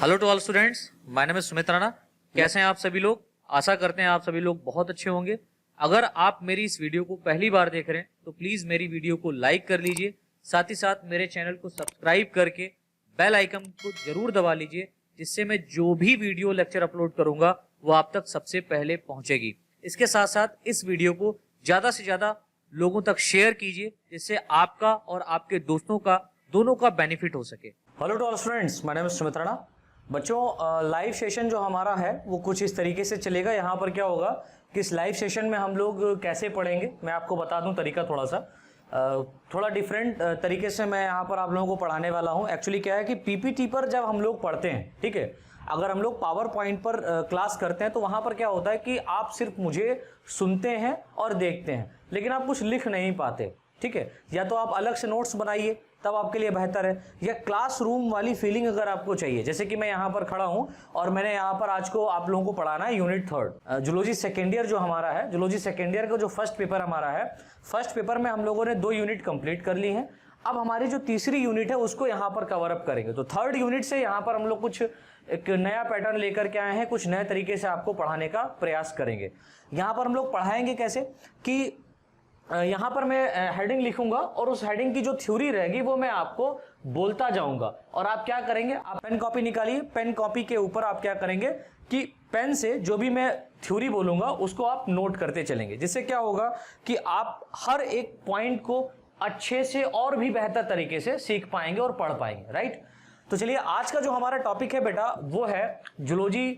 Hello to all students, my name is Sumit Rana. कैसे हैं आप सभी लोग? आशा करते हैं आप सभी लोग बहुत अच्छे होंगे। अगर आप मेरी इस वीडियो को पहली बार देख रहे हैं तो प्लीज मेरी वीडियो को लाइक कर लीजिए, साथ ही साथ मेरे चैनल को सब्सक्राइब करके बेल आइकन को जरूर दबा लीजिए, जिससे मैं जो भी वीडियो लेक्चर अपलोड करूंगा वो आप तक सबसे पहले पहुंचेगी। इसके साथ साथ इस वीडियो को ज्यादा से ज्यादा लोगों तक शेयर कीजिए, जिससे आपका और आपके दोस्तों का दोनों का बेनिफिट हो सके। Hello to all students, my name is Sumit Rana. बच्चों, लाइव सेशन जो हमारा है वो कुछ इस तरीके से चलेगा। यहाँ पर क्या होगा कि इस लाइव सेशन में हम लोग कैसे पढ़ेंगे, मैं आपको बता दूं तरीका थोड़ा डिफरेंट तरीके से मैं यहाँ पर आप लोगों को पढ़ाने वाला हूँ। एक्चुअली क्या है कि पीपीटी पर जब हम लोग पढ़ते हैं, ठीक है, अगर हम लोग पावर पॉइंट पर क्लास करते हैं तो वहाँ पर क्या होता है कि आप सिर्फ मुझे सुनते हैं और देखते हैं, लेकिन आप कुछ लिख नहीं पाते, ठीक है। या तो आप अलग से नोट्स बनाइए, तब आपके लिए बेहतर है, या क्लासरूम वाली फीलिंग अगर आपको चाहिए, जैसे कि मैं यहाँ पर खड़ा हूँ और मैंने यहाँ पर आज को आप लोगों को पढ़ाना है यूनिट 3 जूलॉजी सेकेंड ईयर जो हमारा है। जूलॉजी सेकेंड ईयर का जो फर्स्ट पेपर हमारा है, फर्स्ट पेपर में हम लोगों ने 2 यूनिट कंप्लीट कर ली हैं। अब हमारी जो तीसरी यूनिट है उसको यहाँ पर कवर अप करेंगे। तो थर्ड यूनिट से यहाँ पर हम लोग कुछ एक नया पैटर्न लेकर के आए हैं, कुछ नए तरीके से आपको पढ़ाने का प्रयास करेंगे। यहाँ पर हम लोग पढ़ाएंगे कैसे कि यहाँ पर मैं हेडिंग लिखूंगा और उस हेडिंग की जो थ्योरी रहेगी वो मैं आपको बोलता जाऊंगा, और आप क्या करेंगे, आप पेन कॉपी निकालिए। पेन कॉपी के ऊपर आप क्या करेंगे कि पेन से जो भी मैं थ्योरी बोलूंगा उसको आप नोट करते चलेंगे, जिससे क्या होगा कि आप हर एक पॉइंट को अच्छे से और भी बेहतर तरीके से सीख पाएंगे और पढ़ पाएंगे, राइट। तो चलिए, आज का जो हमारा टॉपिक है बेटा वो है जूलॉजी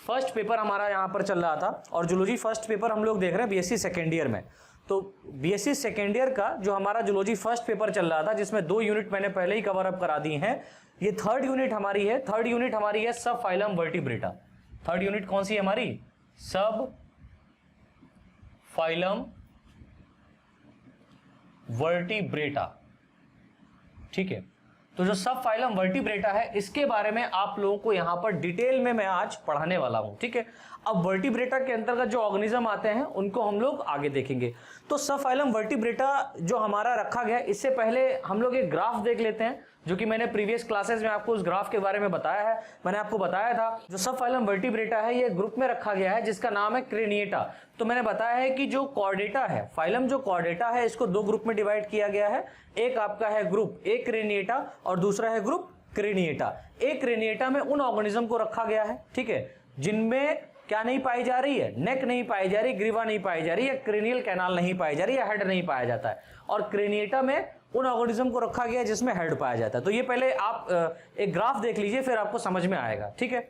फर्स्ट पेपर हमारा यहाँ पर चल रहा था, और जूलॉजी फर्स्ट पेपर हम लोग देख रहे हैं बीएससी सेकेंड ईयर में। तो बीएससी सेकेंड ईयर का जो हमारा जूलॉजी फर्स्ट पेपर चल रहा था, जिसमें 2 यूनिट मैंने पहले ही कवर अप करा दी हैं, ये थर्ड यूनिट हमारी है। थर्ड यूनिट हमारी है सब फाइलम वर्टिब्रेटा। थर्ड यूनिट कौन सी है हमारी? सब फाइलम वर्टिब्रेटा, ठीक है। तो जो सब फाइलम वर्टिब्रेटा है, इसके बारे में आप लोगों को यहां पर डिटेल में मैं आज पढ़ाने वाला हूं, ठीक है। अब वर्टिब्रेटा के अंतर्गत जो ऑर्गेनिज्म आते हैं उनको हम लोग आगे देखेंगे। तो सब फाइलम वर्टिब्रेटा जो हमारा रखा गया, इससे पहले हम लोग एक ग्राफ देख लेते हैं, जो कि मैंने प्रीवियस क्लासेस में आपको उस ग्राफ के बारे में बताया है। मैंने आपको बताया था जो सब फाइलम वर्टिब्रेटा है ये ग्रुप में रखा गया है जिसका नाम है क्रेनिएटा। तो मैंने बताया है कि जो कॉर्डेटा है, फाइलम जो कॉर्डेटा है, इसको 2 ग्रुप में डिवाइड किया गया है। एक आपका है ग्रुप ए क्रेनिएटा और दूसरा है ग्रुप क्रेनिएटा। ए क्रेनिएटा में उन ऑर्गेनिज्म को रखा गया है, ठीक है, जिनमें क्या नहीं पाई जा रही है, नेक नहीं पाई जा रही, ग्रीवा नहीं पाई जा रही है, क्रेनियल कैनाल नहीं पाई जा रही है, हेड नहीं पाया जाता है। और क्रेनिएटा में उन ऑर्गेनिज्म को रखा गया है जिसमें हेड पाया जाता है। तो ये पहले आप एक ग्राफ देख लीजिए, फिर आपको समझ में आएगा, ठीक है।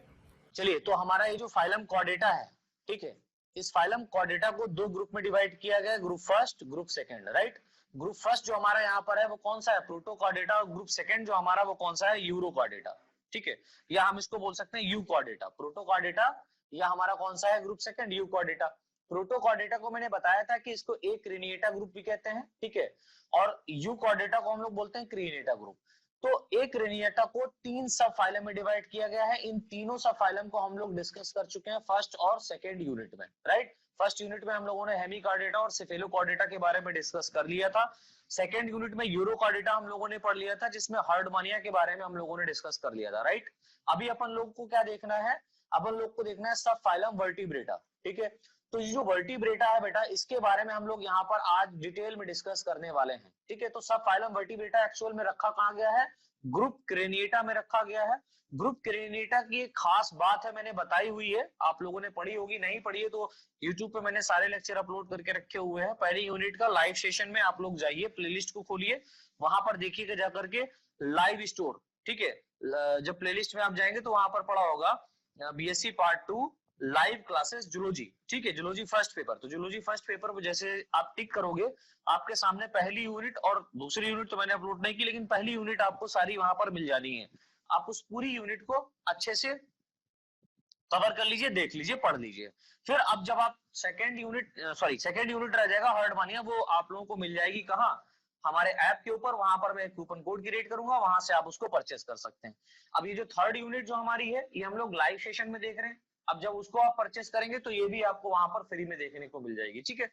चलिए, तो हमारा ये जो फाइलम कॉर्डेटा है, ठीक है, इस फाइलम कॉर्डेटा को 2 ग्रुप में डिवाइड किया गया है, group first, group second, right. Group first जो हमारा यहाँ पर है वो कौन सा है? प्रोटोकॉर्डेटा। और ग्रुप सेकंड जो हमारा वो कौन सा है? यूरोकॉर्डेटा, ठीक है, या हम इसको बोल सकते हैं यूकॉर्डेटा। प्रोटोकॉर्डेटा या हमारा कौन सा है? Group second, euchordata. प्रोटोकॉर्डेटा को मैंने बताया था कि इसको एक क्रेनिएटा ग्रुप भी कहते हैं, ठीक है, और यूकॉर्डेटा को हम लोग बोलते हैं क्रेनिएटा ग्रुप। तो एक क्रेनिएटा को 3 सब फाइलम में डिवाइड किया गया है। इन तीनों सब फाइलम को हम लोग डिस्कस कर चुके हैं फर्स्ट और सेकंड यूनिट में, राइट। फर्स्ट यूनिट में हम लोगों ने हेमिकॉर्डेटा और सेफेलोकॉर्डेटा के बारे में डिस्कस कर लिया था। सेकंड यूनिट में यूरोकॉर्डेटा हम लोगों ने पढ़ लिया था, जिसमें हर्डमानिया के बारे में हम लोगों ने डिस्कस कर लिया था, राइट। अभी अपन लोग को क्या देखना है? अपन लोग को देखना है सब फाइलम वर्टिब्रेटा, ठीक है। तो ये जो वर्टिब्रेटा है बेटा, इसके बारे में हम लोग यहाँ पर आज डिटेल में डिस्कस करने वाले हैं, ठीक है। तो सब फाइलम वर्टिब्रेटा एक्चुअल में रखा कहाँ गया है? ग्रुप क्रेनिएटा में रखा गया है। ग्रुप क्रेनिएटा की एक खास बात है, मैंने बताई हुई है, आप लोगों ने पढ़ी होगी, नहीं पढ़ी है तो यूट्यूब पे मैंने सारे लेक्चर अपलोड करके रखे हुए हैं। पहली यूनिट का लाइव सेशन में आप लोग जाइए, प्लेलिस्ट को खोलिए, वहां पर देखिएगा जाकर के लाइव स्टोर, ठीक है। जब प्लेलिस्ट में आप जाएंगे तो वहां पर पड़ा होगा BSc part 2 live classes zoology, ठीक है, जूलॉजी फर्स्ट पेपर। तो जूलॉजी फर्स्ट पेपर को जैसे आप टिक करोगे, आपके सामने पहली यूनिट और दूसरी यूनिट तो मैंने अपलोड नहीं की, लेकिन पहली यूनिट आपको सारी वहां पर मिल जानी है। आप उस पूरी यूनिट को अच्छे से कवर कर लीजिए, देख लीजिए, पढ़ लीजिए। फिर अब जब आप सेकंड यूनिट रह जाएगा हर्डमानिया, वो आप लोगों को मिल जाएगी कहाँ? हमारे ऐप के ऊपर। वहां पर मैं कूपन कोड क्रिएट करूंगा, वहां से आप उसको परचेस कर सकते हैं। अब ये जो थर्ड यूनिट जो हमारी है, ये हम लोग लाइव सेशन में देख रहे हैं। अब जब उसको आप परचेस करेंगे तो ये भी आपको वहां पर फ्री में देखने को मिल जाएगी, ठीक है।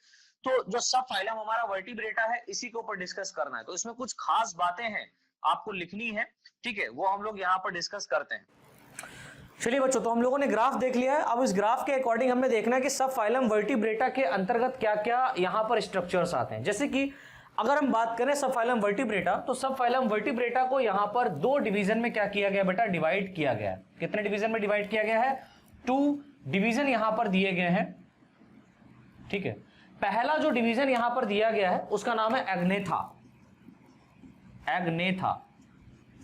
तो जो सब फाइलम हमारा वर्टिब्रेटा है, इसी के ऊपर डिस्कस करना है। तो इसमें कुछ खास बातें हैं आपको लिखनी है, ठीक है, वो हम लोग यहाँ पर डिस्कस करते हैं। चलिए बच्चों, तो हम लोगों ने ग्राफ देख लिया है। अब इस ग्राफ के अकॉर्डिंग हमें देखना है कि सब फाइलम वर्टिब्रेटा के अंतर्गत क्या क्या यहां पर स्ट्रक्चर्स आते हैं। जैसे कि अगर हम बात करें सब फाइलम वर्टिब्रेटा, तो सब फाइलम वर्टिब्रेटा को यहां पर 2 डिवीजन में क्या किया गया बेटा, डिवाइड किया गया है। कितने डिवीजन में डिवाइड किया गया है? 2 डिवीजन यहां पर दिए गए हैं, ठीक है। पहला जो डिवीजन यहां पर दिया गया है उसका नाम है एग्नेथा, एग्नेथा।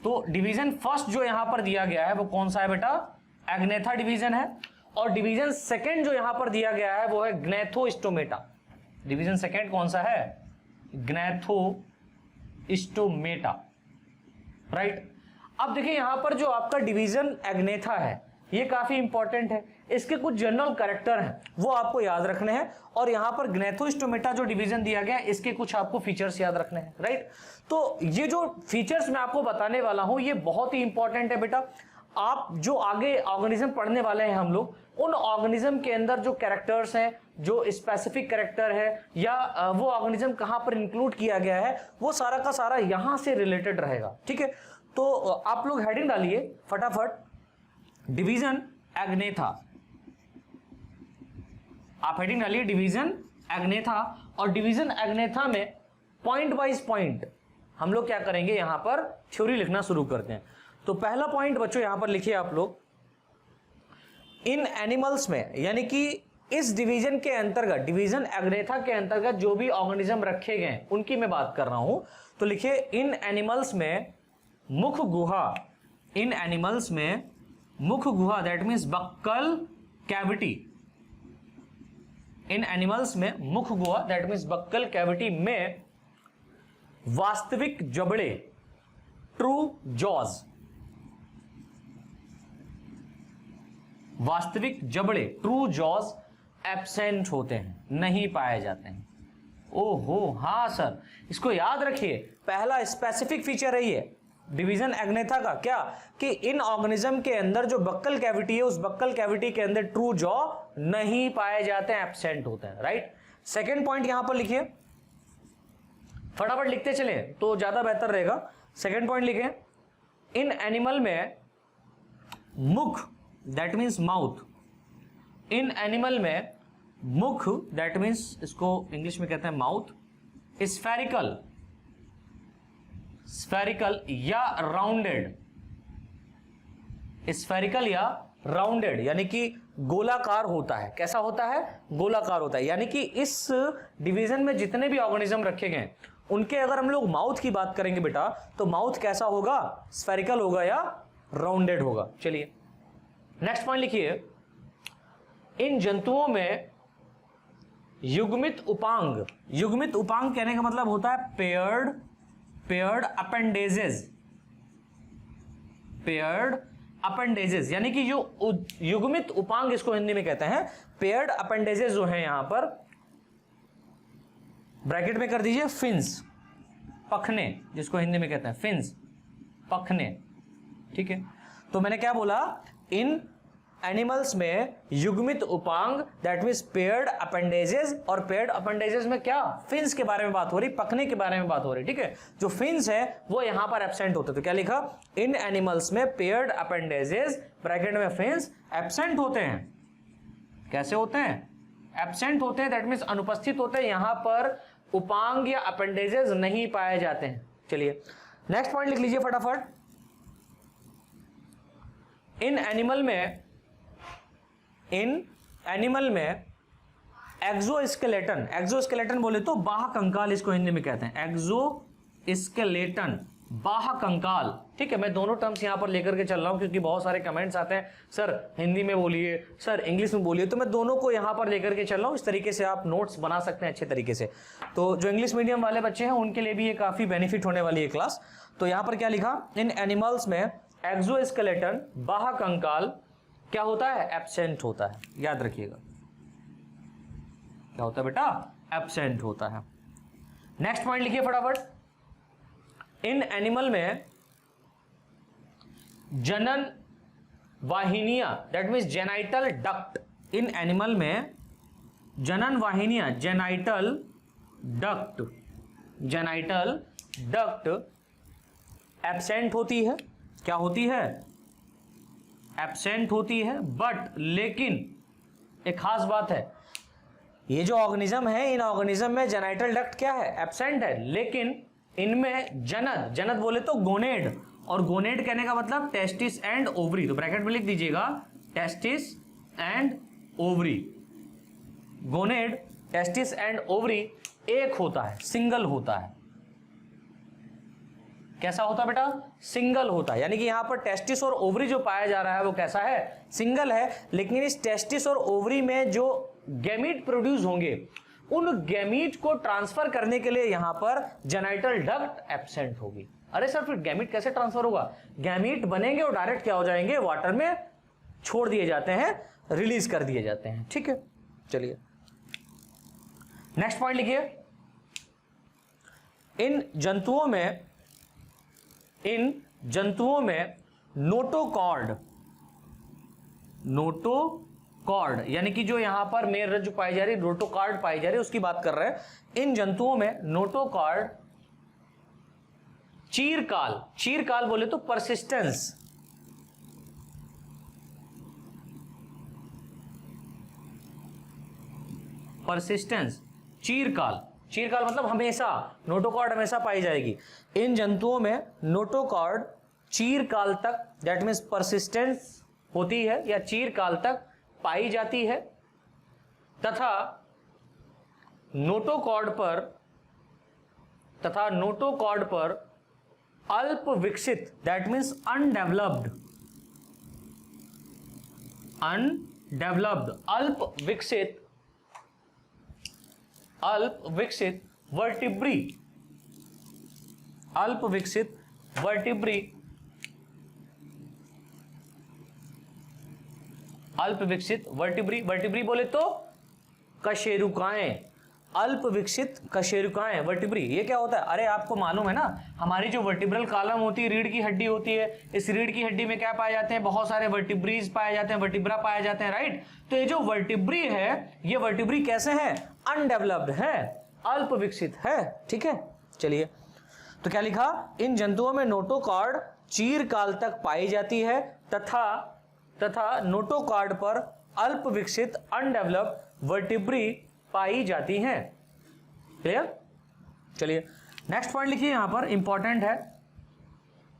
तो डिवीजन फर्स्ट जो यहां पर दिया गया है वो कौन सा है बेटा? एग्नेथा डिवीजन है। और डिवीजन सेकंड जो यहां पर दिया गया है वो है ग्नैथोस्टोमेटा। डिवीजन सेकंड कौन सा है? Gnathostomata, right. अब देखिए यहां पर जो आपका डिवीजन एग्नेथा है ये काफी इंपॉर्टेंट है। इसके कुछ जनरल कैरेक्टर हैं वो आपको याद रखने हैं, और यहां पर ग्नैथोस्टोमेटा जो डिवीजन दिया गया है इसके कुछ आपको फीचर्स याद रखने हैं, राइट। तो ये जो फीचर्स मैं आपको बताने वाला हूं ये बहुत ही इंपॉर्टेंट है बेटा। आप जो आगे ऑर्गेनिज्म पढ़ने वाले हैं हम लोग, उन ऑर्गेनिज्म के अंदर जो कैरेक्टर्स हैं, जो स्पेसिफिक कैरेक्टर है, या वो ऑर्गेनिज्म कहां पर इंक्लूड किया गया है, वो सारा का सारा यहां से रिलेटेड रहेगा, ठीक है। तो आप लोग हेडिंग डालिए फटाफट, डिवीजन एग्नेथा। आप हेडिंग डालिए डिवीजन एग्नेथा, और डिवीजन एग्नेथा में पॉइंट वाइज पॉइंट हम लोग क्या करेंगे, यहां पर थ्योरी लिखना शुरू करते हैं। तो पहला पॉइंट बच्चों यहां पर लिखिए आप लोग, इन एनिमल्स में, यानी कि इस डिवीजन के अंतर्गत, डिवीजन एग्नेथा के अंतर्गत जो भी ऑर्गेनिज्म रखे गए उनकी मैं बात कर रहा हूं। तो लिखिए इन एनिमल्स में मुख गुहा, इन एनिमल्स में मुख गुहा, दैट मीन्स बक्कल कैविटी। इन एनिमल्स में मुख गुहा, दैट मीन्स बक्कल कैविटी में वास्तविक जबड़े, ट्रू जॉज, वास्तविक जबड़े, ट्रू जॉज एब्सेंट होते हैं, नहीं पाए जाते हैं। ओहो हाँ सर, इसको याद रखिए, पहला स्पेसिफिक फीचर है ये डिवीजन एग्नेथा का, क्या कि इन ऑर्गेनिज्म के अंदर जो बक्कल कैविटी है उस बक्कल कैविटी के अंदर ट्रू जॉ नहीं पाए जाते हैं, एब्सेंट होते हैं, राइट। सेकंड पॉइंट यहां पर लिखिए, फटाफट लिखते चले तो ज्यादा बेहतर रहेगा। सेकंड पॉइंट लिखें, इन एनिमल में मुख, that means mouth, in animal में मुख, दैट मीन्स इसको इंग्लिश में कहते हैं माउथ, स्फेरिकल, स्फेरिकल या राउंडेड, स्फेरिकल या राउंडेड यानी कि गोलाकार होता है। कैसा होता है? गोलाकार होता है। यानी कि इस डिवीजन में जितने भी ऑर्गेनिज्म रखे गए उनके अगर हम लोग माउथ की बात करेंगे बेटा, तो माउथ कैसा होगा? स्फेरिकल होगा या राउंडेड होगा। चलिए नेक्स्ट पॉइंट लिखिए, इन जंतुओं में युग्मित उपांग, युग्मित उपांग कहने का मतलब होता है paired, paired appendages, paired appendages, यानी कि जो युग्मित उपांग इसको हिंदी में कहते हैं, पेयर्ड अपेंडेजेस जो है यहां पर ब्रैकेट में कर दीजिए फिन्स, पखने, जिसको हिंदी में कहते हैं फिन्स, पखने, ठीक है। तो मैंने क्या बोला, इन एनिमल्स में युग्मित उपांग, दैट मीन्स पेयर्ड अपेंडेजेस, और पेयर्ड अपेंडेजेस में क्या, फिन्स के बारे में बात हो रही, पखने के बारे में बात हो रही, ठीक है। जो फिन्स है वो यहां पर एब्सेंट होते, तो क्या लिखा, इन एनिमल्स में पेयर्ड अपेंडेजेस ब्रैकेट में फिन्स एब्सेंट होते हैं। कैसे होते हैं? एब्सेंट होते हैं, दैट मीन्स अनुपस्थित होते हैं, यहां पर उपांग या अपेंडेजेस नहीं पाए जाते हैं। चलिए नेक्स्ट पॉइंट लिख लीजिए फटाफट, इन एनिमल में, इन एनिमल में एक्सोस्केलेटन, एक्सोस्केलेटन बोले तो बाह्य कंकाल इसको हिंदी में कहते हैं, एक्सोस्केलेटन, बाह्य कंकाल, ठीक है। मैं दोनों टर्म्स यहां पर लेकर के चल रहा हूं क्योंकि बहुत सारे कमेंट्स आते हैं, सर हिंदी में बोलिए, सर इंग्लिश में बोलिए, तो मैं दोनों को यहां पर लेकर के चल रहा हूं। इस तरीके से आप नोट्स बना सकते हैं अच्छे तरीके से। तो जो इंग्लिश मीडियम वाले बच्चे हैं उनके लिए भी ये काफी बेनिफिट होने वाली है क्लास। तो यहां पर क्या लिखा, इन एनिमल्स में एक्सोस्केलेटन, बाह्य कंकाल क्या होता है? एब्सेंट होता है। याद रखिएगा क्या होता है बेटा? एब्सेंट होता है। नेक्स्ट पॉइंट लिखिए फटाफट, इन एनिमल में जनन वाहिनियां, दैट मीन्स जेनाइटल डक्ट, इन एनिमल में जनन वाहिनियां, genital duct, genital duct absent होती है। क्या होती है? एब्सेंट होती है, बट लेकिन एक खास बात है, ये जो ऑर्गेनिज्म है, इन ऑर्गेनिज्म में जेनाइटल डक्ट क्या है, एब्सेंट है, लेकिन इनमें जनद, जनद बोले तो गोनेड, और गोनेड कहने का मतलब टेस्टिस एंड ओवरी, तो ब्रैकेट में लिख दीजिएगा testis and ovary. Gonad, testis and ovary एक होता है, सिंगल होता है। कैसा होता है बेटा, सिंगल होता है, यानी कि यहां पर टेस्टिस और ओवरी जो पाया जा रहा है वो कैसा है, सिंगल है, लेकिन इस टेस्टिस और ओवरी में जो गैमीट प्रोड्यूस होंगे, उन गैमीट को ट्रांसफर करने के लिए यहां पर जेनाइटल डक्ट एब्सेंट होगी। अरे सर फिर गैमीट कैसे ट्रांसफर होगा, गैमीट बनेंगे और डायरेक्ट क्या हो जाएंगे, वाटर में छोड़ दिए जाते हैं, रिलीज कर दिए जाते हैं। ठीक है, चलिए नेक्स्ट पॉइंट लिखिए। इन जंतुओं में नोटोकॉर्ड यानी कि जो यहां पर मेल रज्जु पाई जा रही, नोटोकॉर्ड पाई जा रही, उसकी बात कर रहे हैं। इन जंतुओं में नोटोकॉर्ड चीरकाल बोले तो परसिस्टेंस, चीरकाल मतलब हमेशा, नोटोकॉर्ड हमेशा पाई जाएगी। इन जंतुओं में नोटोकॉर्ड चीरकाल तक, दैट मीन्स परसिस्टेंस होती है या चीरकाल तक पाई जाती है, तथा नोटोकॉर्ड पर अल्प विकसित, दैट मीन्स अनडेवलप्ड, अल्प विकसित वर्टिब्री बोले तो कशेरुकाएं, अल्प विकसित कशेरुकाएं, वर्टिब्री। ये क्या होता है, अरे आपको मालूम है ना, हमारी जो वर्टिब्रल कॉलम होती है, रीढ़ की हड्डी होती है, इस रीढ़ की हड्डी में क्या पाए जाते हैं, बहुत सारे वर्टिब्रीज पाए जाते हैं, वर्टिब्रा पाए जाते हैं, राइट। तो ये जो वर्टिब्री है, ये वर्टिब्री कैसे है, अनडेवलप्ड है, अल्प विकसित है। ठीक है, चलिए तो क्या लिखा, इन जंतुओं में नोटोकॉर्ड चीरकाल तक पाई जाती है, तथा नोटोकॉर्ड पर अल्प विकसित अनडेवलप्ड वर्टिब्री पाई जाती हैं। क्लियर, चलिए नेक्स्ट पॉइंट लिखिए, यहां पर इंपॉर्टेंट है।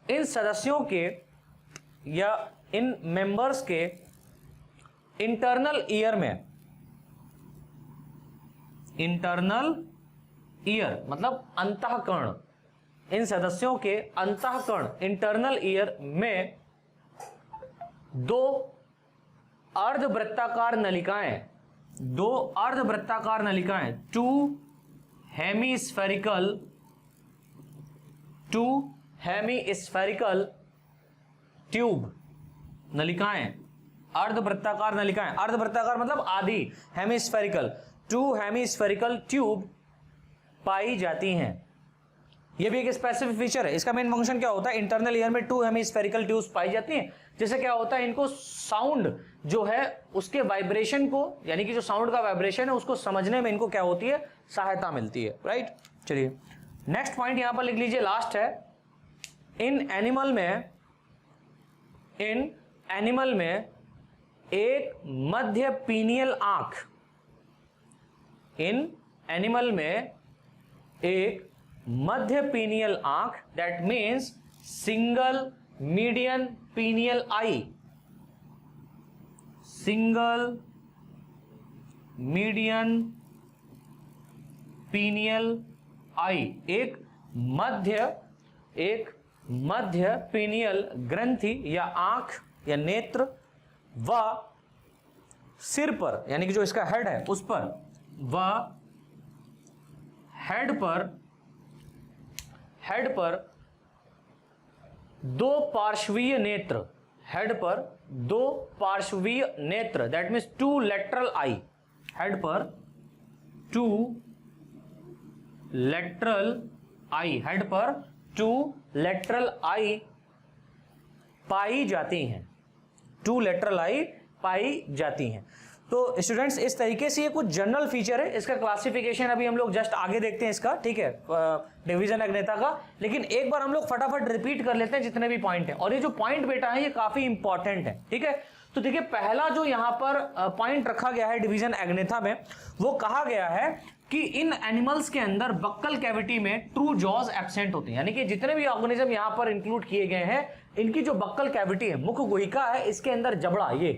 इन सदस्यों के या इन मेंबर्स के इंटरनल ईयर मतलब अंतःकरण, इन सदस्यों के अंतःकरण इंटरनल ईयर में दो अर्धवृत्ताकार नलिकाएं, टू हेमीस्फेरिकल ट्यूब नलिकाएं, अर्धवृत्ताकार नलिकाएं, अर्धवृत्ताकार मतलब आधी, हेमीस्फेरिकल, टू हेमीस्फेरिकल ट्यूब पाई जाती हैं। ये भी एक स्पेसिफिक फीचर है। इसका मेन फंक्शन क्या होता है, इंटरनल ईयर में टू हेमीस्फेरिकल ट्यूब्स पाई जाती हैं, जिससे क्या होता है, इनको साउंड जो है उसके वाइब्रेशन को, यानी कि जो साउंड का वाइब्रेशन है उसको समझने में इनको क्या होती है, सहायता मिलती है, राइट। चलिए नेक्स्ट पॉइंट यहां पर लिख लीजिए, लास्ट है। इन एनिमल में एक मध्य पीनियल आंख, इन एनिमल में एक मध्य पीनियल आंख, that means single median pineal eye, single median pineal eye, एक मध्य पीनियल ग्रंथि या आंख या नेत्र व सिर पर, यानी कि जो इसका हेड है उस पर, व हेड पर दो पार्श्वीय नेत्र, हेड पर दो पार्श्वीय नेत्र, that means two lateral eye, head पर टू लेटरल आई, हेड पर टू लेटरल आई पाई जाती हैं, टू लेटरल आई पाई जाती हैं। तो स्टूडेंट्स इस तरीके से ये कुछ जनरल फीचर है, इसका क्लासिफिकेशन अभी हम लोग जस्ट आगे देखते हैं इसका, ठीक है, डिवीजन अग्नेता का। लेकिन एक बार हम लोग फटाफट रिपीट कर लेते हैं जितने भी पॉइंट है, और ये जो पॉइंट बेटा है ये काफी इंपॉर्टेंट है, ठीक है। तो देखिए पहला जो यहाँ पर पॉइंट रखा गया है डिवीजन अग्नेता में, वो कहा गया है कि इन एनिमल्स के अंदर बक्कल कैविटी में ट्रू जॉज एब्सेंट होते हैं, यानी कि जितने भी ऑर्गेनिज्म यहाँ पर इंक्लूड किए गए हैं, इनकी जो बक्कल कैविटी है, मुख गुहिका है, इसके अंदर जबड़ा, ये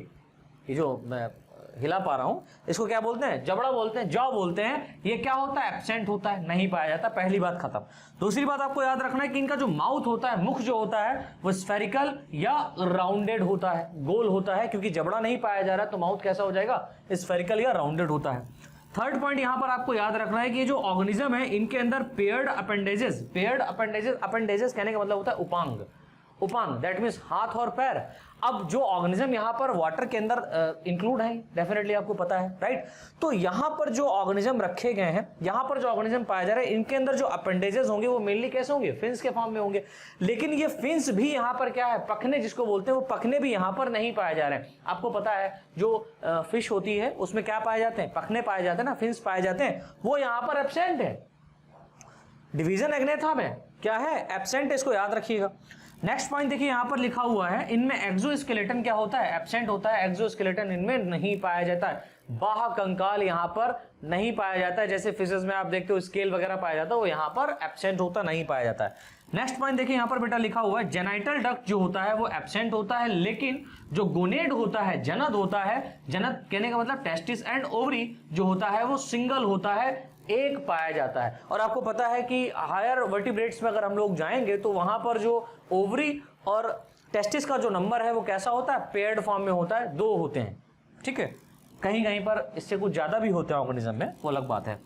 जो मैं हिला पा रहा हूं, इसको क्या बोलते हैं, जबड़ा बोलते हैं, जॉ बोलते हैं, ये क्या होता है, एब्सेंट होता है, नहीं पाया जाता। पहली बात खत्म। दूसरी बात आपको याद रखना है कि इनका जो माउथ होता है, मुख जो होता है, वो स्फेरिकल या राउंडेड होता है, गोल होता है, क्योंकि जबड़ा नहीं पाया जा रहा है तो माउथ कैसा हो जाएगा, स्फेरिकल या राउंडेड होता है। थर्ड पॉइंट यहां पर आपको याद रखना है कि ये जो ऑर्गेनिज्म है, इनके अंदर पेयर्ड अपेंडेजेस, अपेंडेजेस कहने का मतलब होता है उपांग, दैट मींस हाथ और पैर। अब जो ऑर्गेनिज्म यहाँ पर वाटर के अंदर इंक्लूड है, डेफिनेटली आपको पता है, राइट। तो यहाँ पर जो ऑर्गेनिज्म रखे गए हैं, यहाँ पर जो ऑर्गेनिज्म पाया जा रहा है, इनके अंदर जो अपेंडेजेस होंगे वो मेनली कैसे होंगे, फिन्स के फॉर्म में होंगे। लेकिन ये फिन्स भी यहाँ पर क्या है, पखने जिसको बोलते हैं, वो पखने भी यहाँ पर नहीं पाए जा रहे हैं। आपको पता है जो फिश होती है उसमें क्या पाए जाते हैं, पखने पाए जाते हैं ना, फिन्स पाए जाते हैं, वो यहाँ पर एब्सेंट है। डिवीजन अग्नेथा में क्या है, एब्सेंट है, इसको याद रखिएगा। नेक्स्ट पॉइंट देखिए यहाँ पर लिखा हुआ है, इनमें एक्सोस्केलेटन क्या होता है, एब्सेंट होता है, एक्सोस्केलेटन इनमें नहीं पाया जाता है, बाह्य कंकाल यहाँ पर नहीं पाया जाता है। जैसे फिशेस में आप देखते हो स्केल वगैरह पाया जाता है, वो यहाँ पर एब्सेंट होता नहीं पाया जाता है। नेक्स्ट पॉइंट देखिए यहाँ पर बेटा लिखा हुआ है, जेनाइटल डक्ट जो होता है वो एब्सेंट होता है, लेकिन जो गोनेड होता है, जनद होता है, जनद कहने का मतलब टेस्टिस एंड ओवरी जो होता है वो सिंगल होता है, एक पाया जाता है। और आपको पता है कि हायर वर्टिब्रेट्स में अगर हम लोग जाएंगे तो वहां पर जो ओवरी और टेस्टिस का जो नंबर है वो कैसा होता है, पेयर्ड फॉर्म में होता है, 2 होते हैं, ठीक है। कहीं कहीं पर इससे कुछ ज्यादा भी होते हैं ऑर्गेनिज्म में, वो अलग बात है।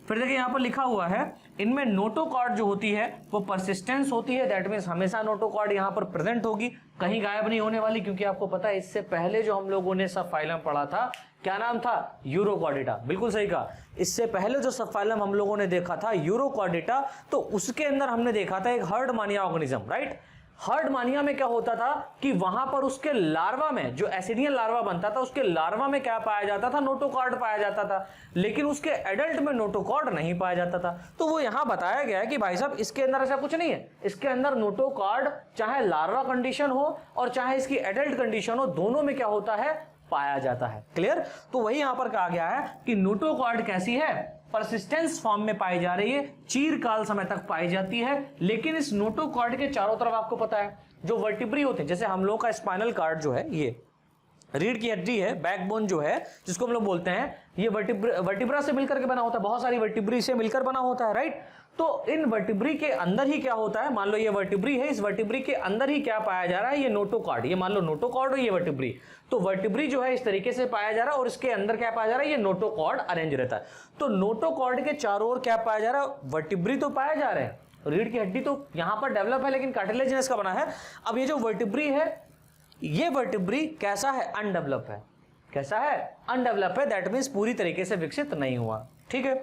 फिर देखिए यहाँ पर लिखा हुआ है, इनमें नोटोकॉर्ड जो होती है वो परसिस्टेंस होती है, दैट मींस हमेशा नोटोकॉर्ड यहाँ पर प्रेजेंट होगी, कहीं गायब नहीं होने वाली, क्योंकि आपको पता है इससे पहले जो हम लोगों ने सब फाइलम पढ़ा था, क्या नाम था, यूरोकॉर्डेटा, बिल्कुल सही कहा। इससे पहले जो सब फाइलम हम लोगों ने देखा था यूरोकॉर्डेटा, तो उसके अंदर हमने देखा था एक हर्डमानिया ऑर्गेनिज्म, राइट। हर्डमानिया में क्या होता था कि वहां पर उसके लार्वा में जो एसिडियन लार्वा बनता था, उसके लार्वा में क्या पाया जाता था, नोटोकॉर्ड पाया जाता था, लेकिन उसके एडल्ट में नोटोकॉर्ड नहीं पाया जाता था। तो वो यहां बताया गया है कि भाई साहब इसके अंदर ऐसा कुछ नहीं है, इसके अंदर नोटोकॉर्ड चाहे लार्वा कंडीशन हो और चाहे इसकी एडल्ट कंडीशन हो, दोनों में क्या होता है, पाया जाता है। क्लियर। तो वही यहां पर कहा गया है कि नोटोकॉर्ड कैसी है, परसिस्टेंस फॉर्म में पाई जा रही है, चीरकाल समय तक पाई जाती है। लेकिन इस नोटोकॉर्ड के चारों तरफ आपको पता है जो वर्टिब्री होते हैं, जैसे हम लोग का स्पाइनल कार्ड जो है, ये रीढ़ की हड्डी है, बैकबोन जो है जिसको हम लोग बोलते हैं, ये वर्टिब्रा से मिलकर के बना होता है, बहुत सारी वर्टिब्री से मिलकर बना होता है, राइट। तो इन वर्टिब्री के अंदर ही क्या होता है, मान लो ये वर्टिब्री है, इस वर्टिब्री के अंदर ही क्या पाया जा रहा है, ये नोटोकॉर्ड, ये मान लो नोटोकॉर्ड और ये वर्टिब्री, तो वर्टिब्री जो है इस तरीके से पाया जा रहा है और इसके अंदर क्या पाया जा रहा है, ये नोटोकॉर्ड अरेंज रहता है। तो नोटोकॉर्ड के चारों ओर क्या पाया जा रहा है, वर्टिब्री तो पाया जा रहे हैं, रीढ़ की हड्डी तो यहां पर डेवलप है लेकिन कार्टिलेजिनस का बना है। अब ये जो वर्टिब्री है, ये वर्टिब्री कैसा है, अनडेवलप है, कैसा है, अनडेवलप है, दैट मींस पूरी तरीके से विकसित नहीं हुआ, ठीक है।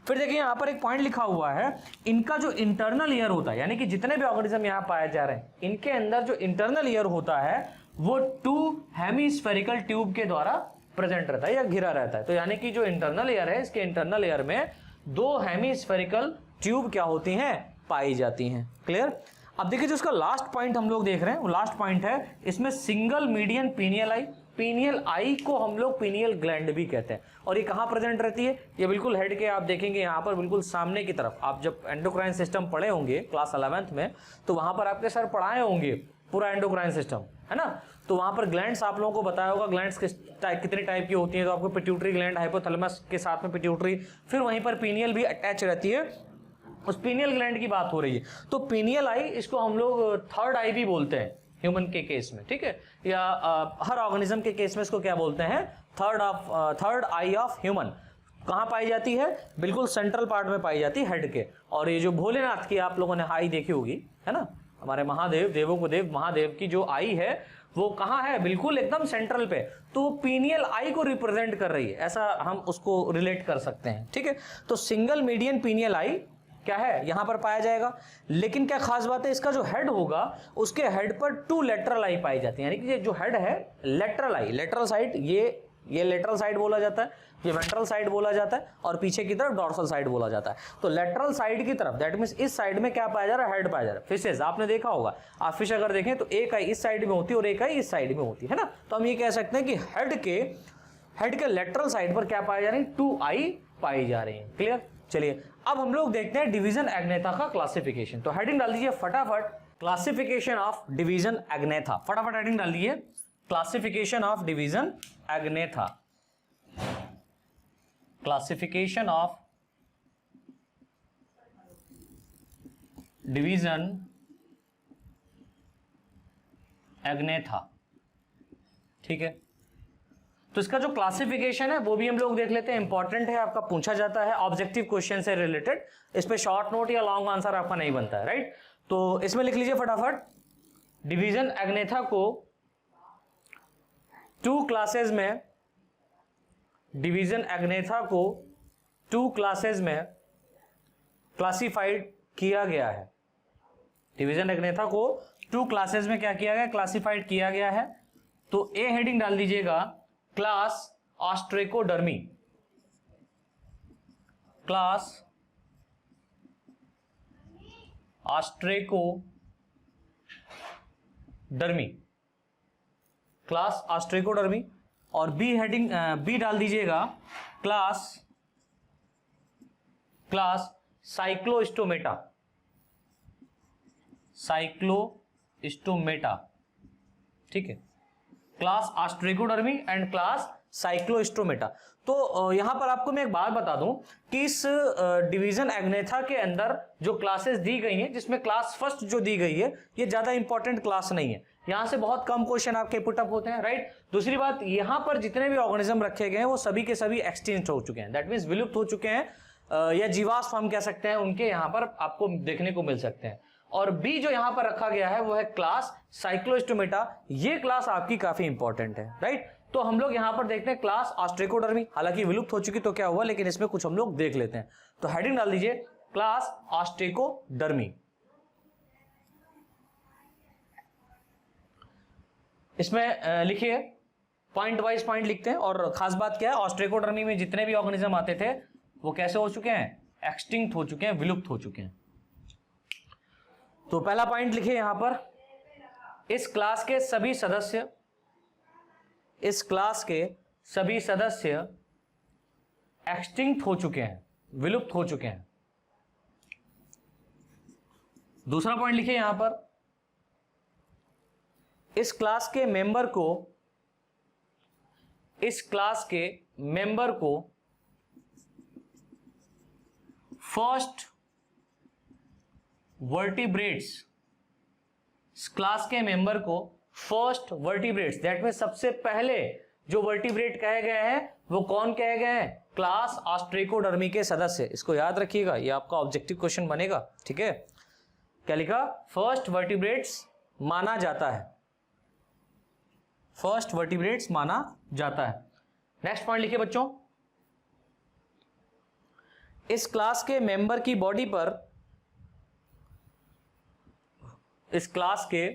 फिर देखिए यहां पर एक पॉइंट लिखा हुआ है, इनका जो इंटरनल ईयर होता है, यानी कि जितने भी ऑर्गेनिज्म यहां पाए जा रहे हैं, इनके अंदर जो इंटरनल ईयर होता है वो 2 हेमिस्फेरिकल ट्यूब के द्वारा प्रेजेंट रहता है या घिरा रहता है। तो यानी कि जो इंटरनल ईयर है, इसके इंटरनल ईयर में 2 हेमिस्फेरिकल ट्यूब क्या होती हैं, पाई जाती हैं। क्लियर। अब देखिए जो उसका लास्ट पॉइंट हम लोग देख रहे हैं, वो लास्ट पॉइंट है, इसमें सिंगल मीडियन पीनियल आई, पीनियल आई को हम लोग पीनियल ग्लैंड भी कहते हैं। और ये कहां प्रेजेंट रहती है, ये बिल्कुल हेड के आप देखेंगे यहां पर बिल्कुल सामने की तरफ। आप जब एंडोक्राइन सिस्टम पढ़े होंगे क्लास 11th में, तो वहां पर आपके सर पढ़ाए होंगे पूरा एंडोक्राइन सिस्टम, है ना। तो वहां पर ग्लैंड्स आप लोगों को बताया होगा, ग्लैंड्स कितने टाइप की होती है। तो आपको पिट्यूटरी ग्लैंड, हाइपोथैलेमस के साथ में पिट्यूटरी, फिर वहीं पर पीनियल भी अटैच रहती है, उस पीनियल ग्लैंड की बात हो रही है। तो पीनियल आई, इसको हम लोग थर्ड आई भी बोलते हैं ह्यूमन के केस में, ठीक है, या हर ऑर्गेनिज्म के केस में इसको क्या बोलते हैं, थर्ड आई ऑफ ह्यूमन। कहां पाई जाती है, बिल्कुल सेंट्रल पार्ट में पाई जाती है, हेड के। और ये जो भोलेनाथ की आप लोगों ने आई देखी होगी, है ना, हमारे महादेव, देवों को देव महादेव की जो आई है वो कहां है, बिल्कुल एकदम सेंट्रल पे। तो वो पीनियल आई को रिप्रेजेंट कर रही है, ऐसा हम उसको रिलेट कर सकते हैं, ठीक है। तो सिंगल मीडियन पीनियल आई क्या है, यहां पर पाया जाएगा। लेकिन क्या खास बात है, इसका जो हेड होगा उसके हेड पर 2 लेटरल आई पाई जाती है, यानी कि ये जो हेड है लेटरल आई, लेटरल साइड, ये ये लेटरल साइड बोला जाता है, ये वेंट्रल साइड बोला जाता है, और पीछे की तरफ डॉर्सल साइड बोला जाता है। तो लेटरल साइड की तरफ, दैट मींस इस साइड में क्या पाया जा रहा है, हेड पाया जा रहा है। फिशेस आपने देखा होगा, आप फिश अगर देखें तो एक आई इस साइड में होती है और एक आई इस साइड में होती है ना। तो हम ये कह सकते हैं कि हेड के लेटरल साइड पर क्या पाए जा रही है, 2 आई पाई जा रही है। क्लियर। चलिए अब हम लोग देखते हैं डिवीजन एग्नेथा का क्लासिफिकेशन। तो हेडिंग डाल दीजिए फटाफट, क्लासिफिकेशन ऑफ डिवीजन एग्नेथा। फटाफट हेडिंग डाल दीजिए, classification of division Agnatha. Classification of division Agnatha. ठीक है, तो इसका जो क्लासिफिकेशन है वो भी हम लोग देख लेते हैं, इंपॉर्टेंट है, आपका पूछा जाता है ऑब्जेक्टिव क्वेश्चन से रिलेटेड। इस पे शॉर्ट नोट या लॉन्ग आंसर आपका नहीं बनता है, राइट। तो इसमें लिख लीजिए फटाफट, डिवीजन एग्नेथा को 2 क्लासेस में, डिवीजन एग्नेथा को 2 क्लासेस में क्लासिफाइड किया गया है। डिवीजन एग्नेथा को 2 क्लासेस में क्या किया गया, क्लासिफाइड किया गया है। तो ए हेडिंग डाल दीजिएगा, class Ostracodermi. Class Ostracodermi, class Ostracodermi. और बी हेडिंग बी डाल दीजिएगा, क्लास साइक्लोस्टोमेटा। साइक्लोस्टोमेटा, ठीक है, class Ostracodermi and class Cyclostomata. तो यहां पर आपको मैं एक बात बता दूं कि इस डिवीजन एग्नेथा के अंदर जो क्लासेस दी गई हैं, जिसमें क्लास फर्स्ट जो दी गई है ये ज्यादा इंपॉर्टेंट क्लास नहीं है, यहां से बहुत कम क्वेश्चन आपके पुटअप होते हैं, राइट। दूसरी बात, यहां पर जितने भी ऑर्गेनिज्म रखे गए हैं वो सभी के सभी एक्सटिंक्ट हो चुके हैं, दैट मींस विलुप्त हो चुके हैं, या जीवाश्म हम कह सकते हैं, उनके यहां पर आपको देखने को मिल सकते हैं। और बी जो यहां पर रखा गया है वो है क्लास साइक्लोस्टोमेटा। ये क्लास आपकी काफी इंपॉर्टेंट है, राइट। तो हम लोग यहां पर देखते हैं क्लास ऑस्ट्रेकोडर्मी, हालांकि विलुप्त हो चुकी तो क्या हुआ, लेकिन इसमें कुछ हम लोग देख लेते हैं। तो हेडिंग डाल दीजिए, क्लास ऑस्ट्रेकोडर्मी। इसमें लिखिए, पॉइंट वाइज पॉइंट लिखते हैं। और खास बात क्या है, ऑस्ट्रेकोडर्मी में जितने भी ऑर्गेनिज्म आते थे वो कैसे हो चुके हैं, एक्सटिंक्ट हो चुके हैं, विलुप्त हो चुके हैं। तो पहला पॉइंट लिखिए यहां पर, इस क्लास के सभी सदस्य, इस क्लास के सभी सदस्य एक्सटिंक्ट हो चुके हैं, विलुप्त हो चुके हैं। दूसरा पॉइंट लिखिए यहां पर, इस क्लास के मेंबर को, इस क्लास के मेंबर को फर्स्ट वर्टिब्रेट्स, इस क्लास के मेंबर को फर्स्ट वर्टिब्रेट्स, दैट में सबसे पहले जो वर्टिब्रेट कहे गए हैं वो कौन कहे गए हैं, क्लास ऑस्ट्रेकोडर्मी के सदस्य। इसको याद रखिएगा, ये आपका ऑब्जेक्टिव क्वेश्चन बनेगा, ठीक है। क्या लिखा, फर्स्ट वर्टिब्रेट्स माना जाता है, फर्स्ट वर्टिब्रेट्स माना जाता है। नेक्स्ट पॉइंट लिखिए बच्चों, इस क्लास के मेंबर की बॉडी पर, इस क्लास के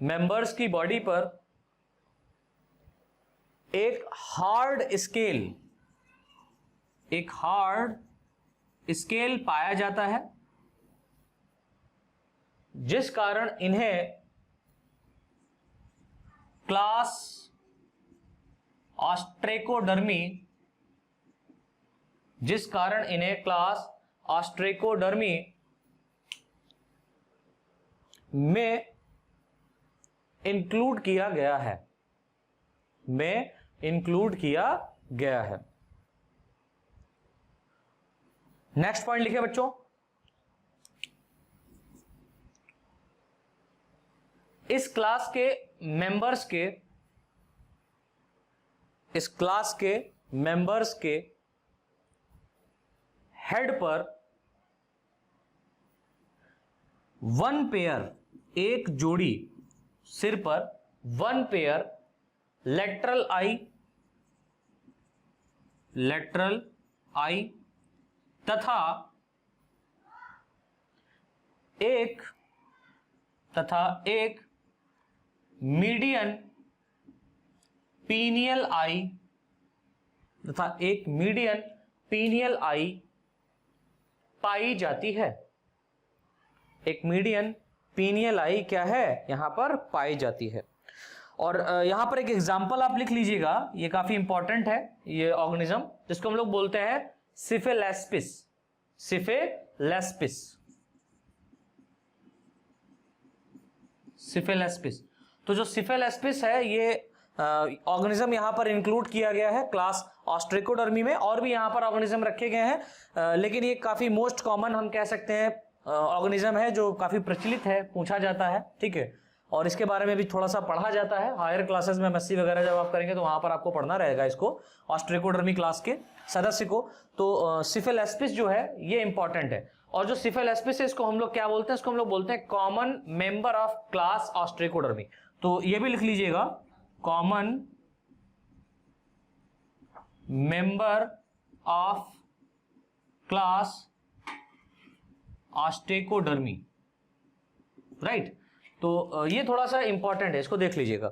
मेंबर्स की बॉडी पर एक हार्ड स्केल, एक हार्ड स्केल पाया जाता है, जिस कारण इन्हें क्लास ऑस्ट्रेकोडर्मी, जिस कारण इन्हें क्लास ऑस्ट्रेकोडर्मी में इंक्लूड किया गया है, में इंक्लूड किया गया है। नेक्स्ट पॉइंट लिखिए बच्चों, इस क्लास के मेंबर्स के, इस क्लास के मेंबर्स के हेड पर 1 पेयर, एक जोड़ी, सिर पर 1 पेयर लेटरल आई, लेटरल आई तथा एक मीडियन पीनियल आई तथा एक मीडियन पीनियल आई पाई जाती है। एक मीडियन पीनियल आई क्या है, यहां पर पाई जाती है। और यहां पर एक एग्जांपल आप लिख लीजिएगा, ये काफी इंपॉर्टेंट है, ये ऑर्गेनिज्म जिसको हम लोग बोलते हैं सिफेलेस्पिस। सिफेलेस्पिस, सिफेलेस्पिस। तो जो सिफेलेस्पिस है ये ऑर्गेनिज्म यहां पर इंक्लूड किया गया है क्लास ऑस्ट्रेकोडर्मी में। और भी यहां पर ऑर्गेनिज्म रखे गए हैं, लेकिन ये काफी मोस्ट कॉमन हम कह सकते हैं ऑर्गेनिज्म है, जो काफी प्रचलित है, पूछा जाता है, ठीक है। और इसके बारे में भी थोड़ा सा पढ़ा जाता है हायर क्लासेस में, एमएससी वगैरह जब आप करेंगे तो वहां पर आपको पढ़ना रहेगा इसको, ऑस्ट्रेकोडर्मी क्लास के सदस्य को। तो सिफेलेस्पिस जो है ये इंपॉर्टेंट है। और जो सिफेलेस्पिस है इसको हम लोग क्या बोलते हैं, इसको हम लोग बोलते हैं common member of class Ostracodermi. तो ये भी लिख लीजिएगा, common member of class Ostracodermi, right. तो ये थोड़ा सा इंपॉर्टेंट है, इसको देख लीजिएगा।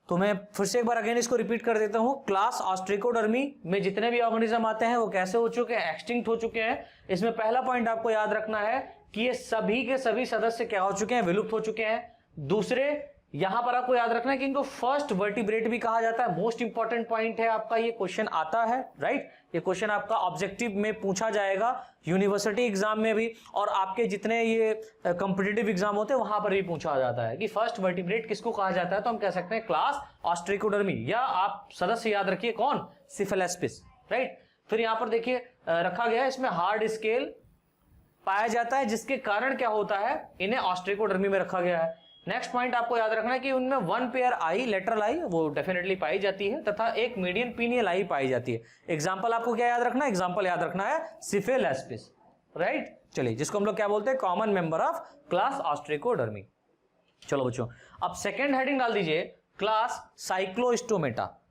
तो मैं फिर से एक बार अगेन इसको रिपीट कर देता हूं। क्लास ऑस्ट्रेकोडर्मी में जितने भी ऑर्गेनिज्म आते हैं वो कैसे हो चुके हैं, एक्सटिंक्ट हो चुके हैं। इसमें पहला पॉइंट आपको याद रखना है कि ये सभी के सभी सदस्य क्या हो चुके हैं, विलुप्त हो चुके हैं। दूसरे, यहां पर आपको याद रखना है कि इनको फर्स्ट वर्टिब्रेट भी कहा जाता है। मोस्ट इंपॉर्टेंट पॉइंट है आपका, ये क्वेश्चन आता है, राइट। ये क्वेश्चन आपका ऑब्जेक्टिव में पूछा जाएगा, यूनिवर्सिटी एग्जाम में भी, और आपके जितने ये कॉम्पिटिटिव एग्जाम होते हैं वहां पर भी पूछा जाता है कि फर्स्ट वर्टिब्रेट किसको कहा जाता है। तो हम कह सकते हैं क्लास ऑस्ट्रेकोडर्मी, या आप सदस्य याद रखिए कौन, सिफेलेस्पिस, राइट। फिर यहां पर देखिए रखा गया है, इसमें हार्ड स्केल पाया जाता है, जिसके कारण क्या होता है, इन्हें ऑस्ट्रेकोडर्मी में रखा गया है। नेक्स्ट पॉइंट आपको याद रखना है कि उनमें वन पेयर आई, लेटरल आई, वो डेफिनेटली पाई जाती है, तथा एक मीडियन पीनियल आई पाई जाती है। एग्जांपल आपको क्या याद रखना है, एग्जांपल याद रखना है सिफेलेस्पिस, राइट। चलिए, जिसको हम लोग क्या बोलते हैं, common member of class Ostracodermi. चलो बच्चों, अब सेकेंड हेडिंग डाल दीजिए, क्लास साइक्लोस्टोमेटा।